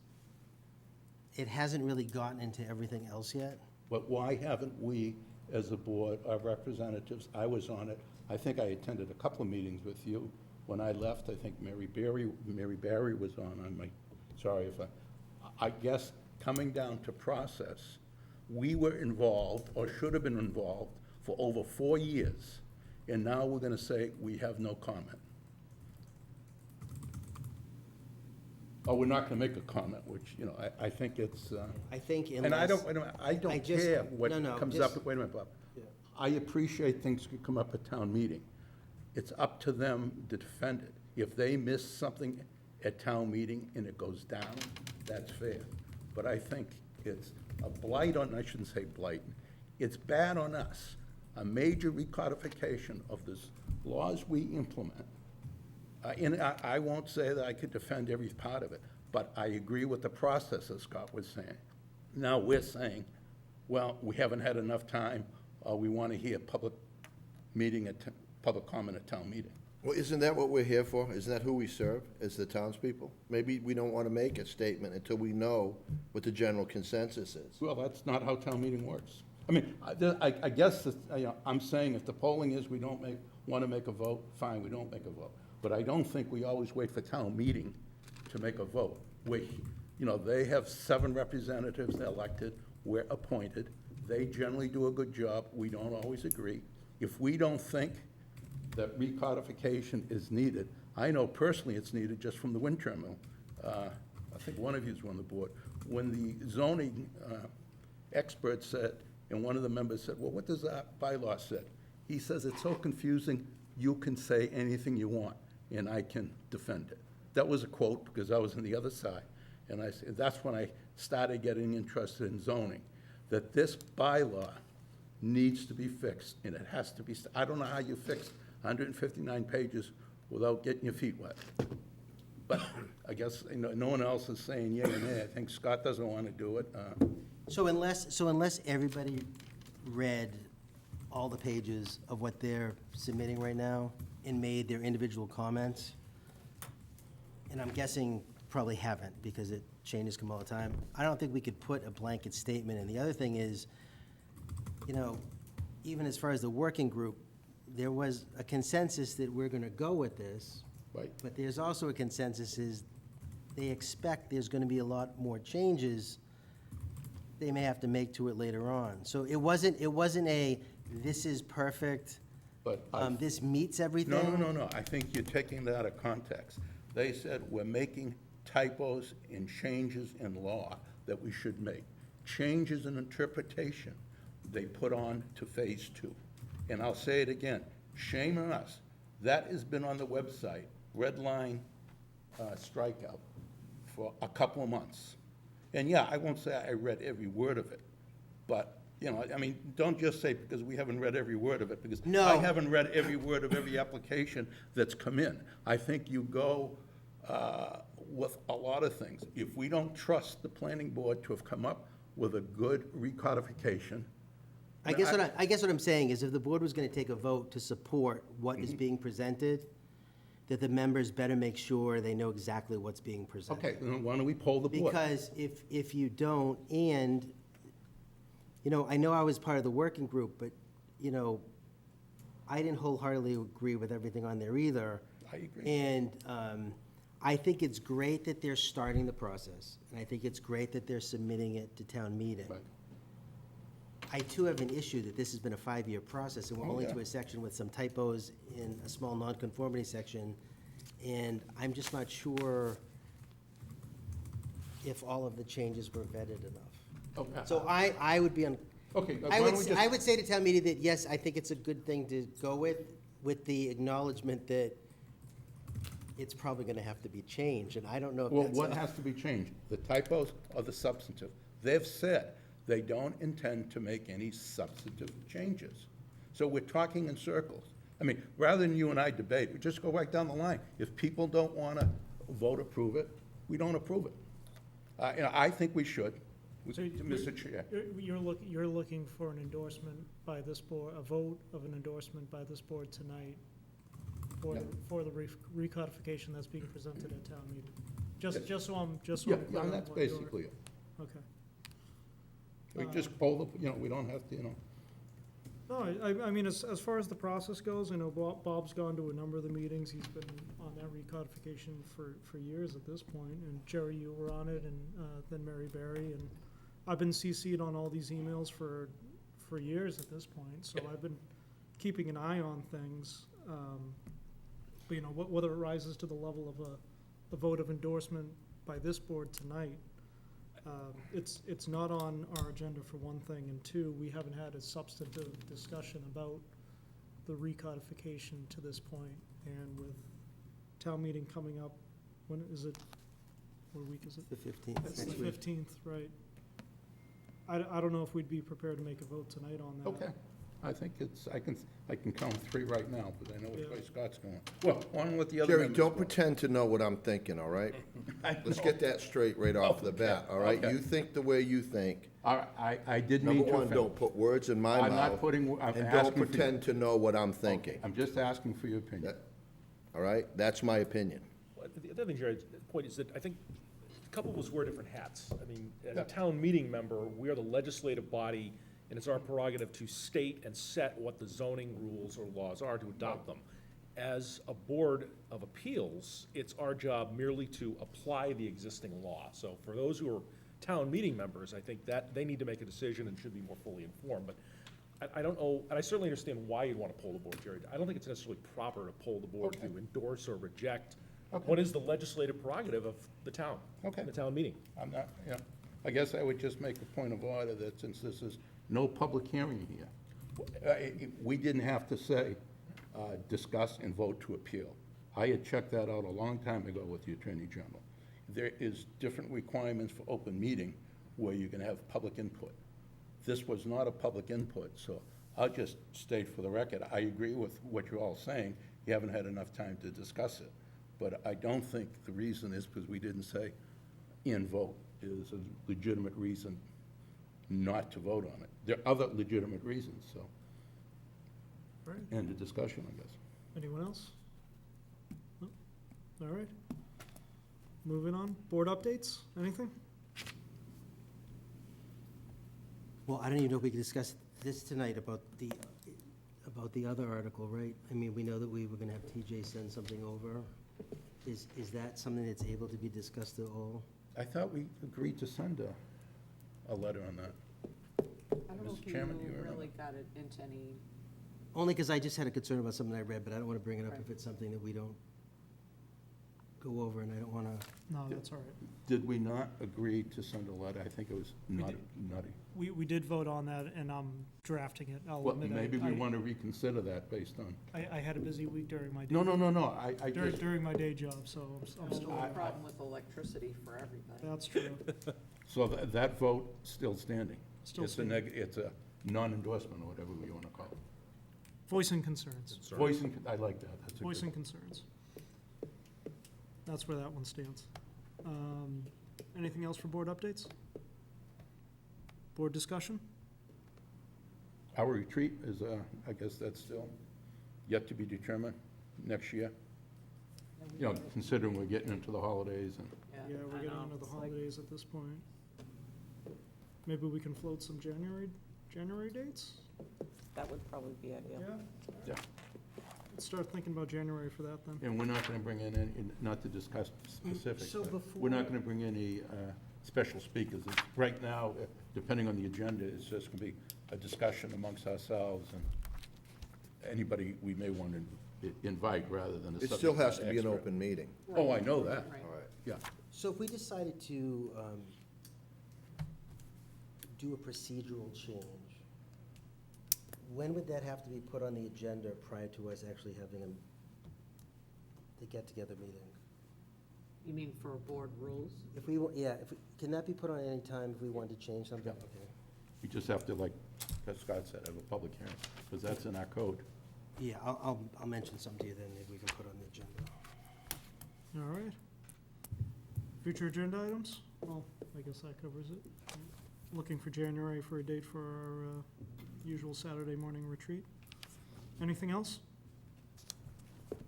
It hasn't really gotten into everything else yet. But why haven't we, as a board, our representatives, I was on it, I think I attended a couple of meetings with you. When I left, I think Mary Barry was on my, sorry if I guess, coming down to process, we were involved, or should have been involved, for over 4 years, and now we're gonna say we have no comment. Or we're not gonna make a comment, which, you know, I think it's, I think unless. and I I don't just- care what no, no, comes just- up, wait a minute, Bob. Yeah. I appreciate things could come up at town meeting. It's up to them to defend it. If they miss something at town meeting and it goes down, that's fair. But I think it's a blight on, I shouldn't say blight, it's bad on us. A major recodification of the laws we implement. And I won't say that I could defend every part of it, but I agree with the process that Scott was saying. Now we're saying, well, we haven't had enough time, or we want to hear public comment at town meeting. Well, isn't that what we're here for? Isn't that who we serve, as the townspeople? Maybe we don't want to make a statement until we know what the general consensus is. Well, that's not how town meeting works. I mean, I guess, I'm saying if the polling is we don't want to make a vote, fine, we don't make a vote. But I don't think we always wait for town meeting to make a vote. They have 7 representatives elected, we're appointed. They generally do a good job, we don't always agree. If we don't think that recodification is needed, I know personally it's needed just from the wind terminal. I think one of you is on the board. When the zoning expert said, and one of the members said, well, what does that bylaw say? He says, it's so confusing, you can say anything you want, and I can defend it. That was a quote, because I was on the other side. And I said, that's when I started getting interested in zoning, that this bylaw needs to be fixed, and it has to be, I don't know how you fix 159 pages without getting your feet wet. But I guess, no one else is saying yea or nay. I think Scott doesn't want to do it. So unless everybody read all the pages of what they're submitting right now and made their individual comments, and I'm guessing probably haven't, because changes come all the time, I don't think we could put a blanket statement. And the other thing is, even as far as the working group, there was a consensus that we're gonna go with this, Right. But there's also a consensus is they expect there's gonna be a lot more changes they may have to make to it later on. So it wasn't a, this is perfect, But this meets everything. No, I think you're taking that out of context. They said we're making typos and changes in law that we should make. Changes in interpretation, they put on to phase 2. And I'll say it again, shame on us. That has been on the website, red line strikeout, for a couple of months. And yeah, I won't say I read every word of it, but, you know, I mean, don't just say because we haven't read every word of it, because No. I haven't read every word of every application that's come in. I think you go with a lot of things. If we don't trust the planning board to have come up with a good recodification. I guess what I'm saying is if the board was gonna take a vote to support what is being presented, that the members better make sure they know exactly what's being presented. Okay, then why don't we poll the board? Because if you don't, and, you know, I know I was part of the working group, but, you know, I didn't wholeheartedly agree with everything on there either. I agree. And I think it's great that they're starting the process, and I think it's great that they're submitting it to town meeting. Right. I too have an issue that this has been a 5-year process, and we're Oh, only yeah. to a section with some typos in a small nonconformity section, and I'm just not sure if all of the changes were vetted enough. Okay. So I would be on, Okay, I why would, don't we just? I would say to town meeting that, yes, I think it's a good thing to go with the acknowledgement that it's probably gonna have to be changed, and I don't know if Well, that's. what has to be changed? The typos or the substantive? They've said they don't intend to make any substantive changes. So we're talking in circles. I mean, rather than you and I debate, we just go right down the line. If people don't want to vote approve it, we don't approve it. You know, I think we should, So Mr. Chair. You're looking for an endorsement by this board, a vote of an endorsement by this board tonight for the recodification that's being presented at town meeting? Just so I'm Yeah, clear yeah, on that's what you're- basically it. Okay. We just poll the, you know, we don't have to, you know. No, I mean, as far as the process goes, I know Bob's gone to a number of the meetings. He's been on that recodification for years at this point. And Jerry, you were on it, and then Mary Berry. And I've been CC'd on all these emails for years at this point. So I've been keeping an eye on things. But, you know, whether it rises to the level of a vote of endorsement by this board tonight, it's not on our agenda for one thing, and two, we haven't had a substantive discussion about the recodification to this point. And with town meeting coming up, when is it, what week is it? The 15th, It's the next week. 15th, right. I don't know if we'd be prepared to make a vote tonight on that. Okay. I think it's, I can count 3 right now, but I know which Yeah. way Scott's going. Well, why don't let the other Jerry, members don't go? pretend to know what I'm thinking, all right? Let's get that straight right off the bat, all right? Okay. You think the way you think. All right, I did mean Number to one, offend. don't put words in my mouth. I'm not putting, I'm And asking don't for you. pretend to know what I'm thinking, I'm just asking for your opinion. all right? That's my opinion. Well, the other thing, Jerry, the point is that I think a couple of us wear different hats. I mean, as Yeah. a town meeting member, we are the legislative body, and it's our prerogative to state and set what the zoning rules or laws are, to adopt them. As a board of appeals, it's our job merely to apply the existing law. So for those who are town meeting members, I think that they need to make a decision and should be more fully informed. But I don't know, and I certainly understand why you'd want to poll the board, Jerry. I don't think it's necessarily proper to poll the board to endorse or reject what is the legislative prerogative of the town, Okay. the town meeting. I'm not, yeah. I guess I would just make a point of order that since this is no public hearing here, we didn't have to say, discuss and vote to appeal. I had checked that out a long time ago with the Attorney General. There is different requirements for open meeting where you can have public input. This was not a public input, so I'll just state for the record, I agree with what you're all saying. You haven't had enough time to discuss it. But I don't think the reason is because we didn't say in vote is a legitimate reason not to vote on it. There are other legitimate reasons, so, Right. end of discussion, I guess. Anyone else? No? All right. Moving on. Board updates? Anything? Well, I don't even know if we can discuss this tonight about the other article, right? I mean, we know that we were gonna have TJ send something over. Is that something that's able to be discussed at all? I thought we agreed to send a letter on that. I don't know Mr. if you Chairman, do you remember? really got it into any, Only because I just had a concern about something I read, but I don't want to bring it up Right. if it's something that we don't go over, and I don't want to. No, that's all right. Did we not agree to send a letter? I think it was nutty. We did vote on that, and I'm drafting it. I'll Well, admit, maybe we I- want to reconsider that based on, I had a busy week during my day. no, I just, During my day job, so I'm no still, problem with electricity for everybody. that's true. so that vote still standing? Still It's it's a non-endorsement, or whatever we want to call it. Voicing concerns. Voicing, I like that, that's a good. Voicing concerns. That's where that one stands. Anything else for board updates? Board discussion? Our retreat is, I guess that's still yet to be determined next year. You know, considering we're getting into the holidays and, Yeah, we're I getting know, into the it's like- holidays at this point. Maybe we can float some January dates? That would probably be ideal. yeah. Let's start thinking about January for that then. And we're not going to bring in, not to discuss specifics, So but we're not going to bring any special speakers. Right now, depending on the agenda, it's just going to be a discussion amongst ourselves and anybody we may want to invite rather than a It subject still has to matter be an expert. open meeting. Oh, I know that, Right. All right. yeah. So if we decided to do a procedural change, when would that have to be put on the agenda prior to us actually having the get-together meeting? You mean for board rules? If we, can that be put on any time if we wanted to change something? Yeah. Okay. We just have to, like Scott said, have a public hearing, because that's in our code. Yeah, I'll mention something to you then, maybe we can put on the agenda. All right. Future agenda items? Well, I guess that covers it. Looking for January for a date for our usual Saturday morning retreat. Anything else?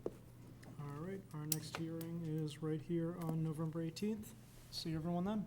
All right, our next hearing is right here on November 18th. See everyone then.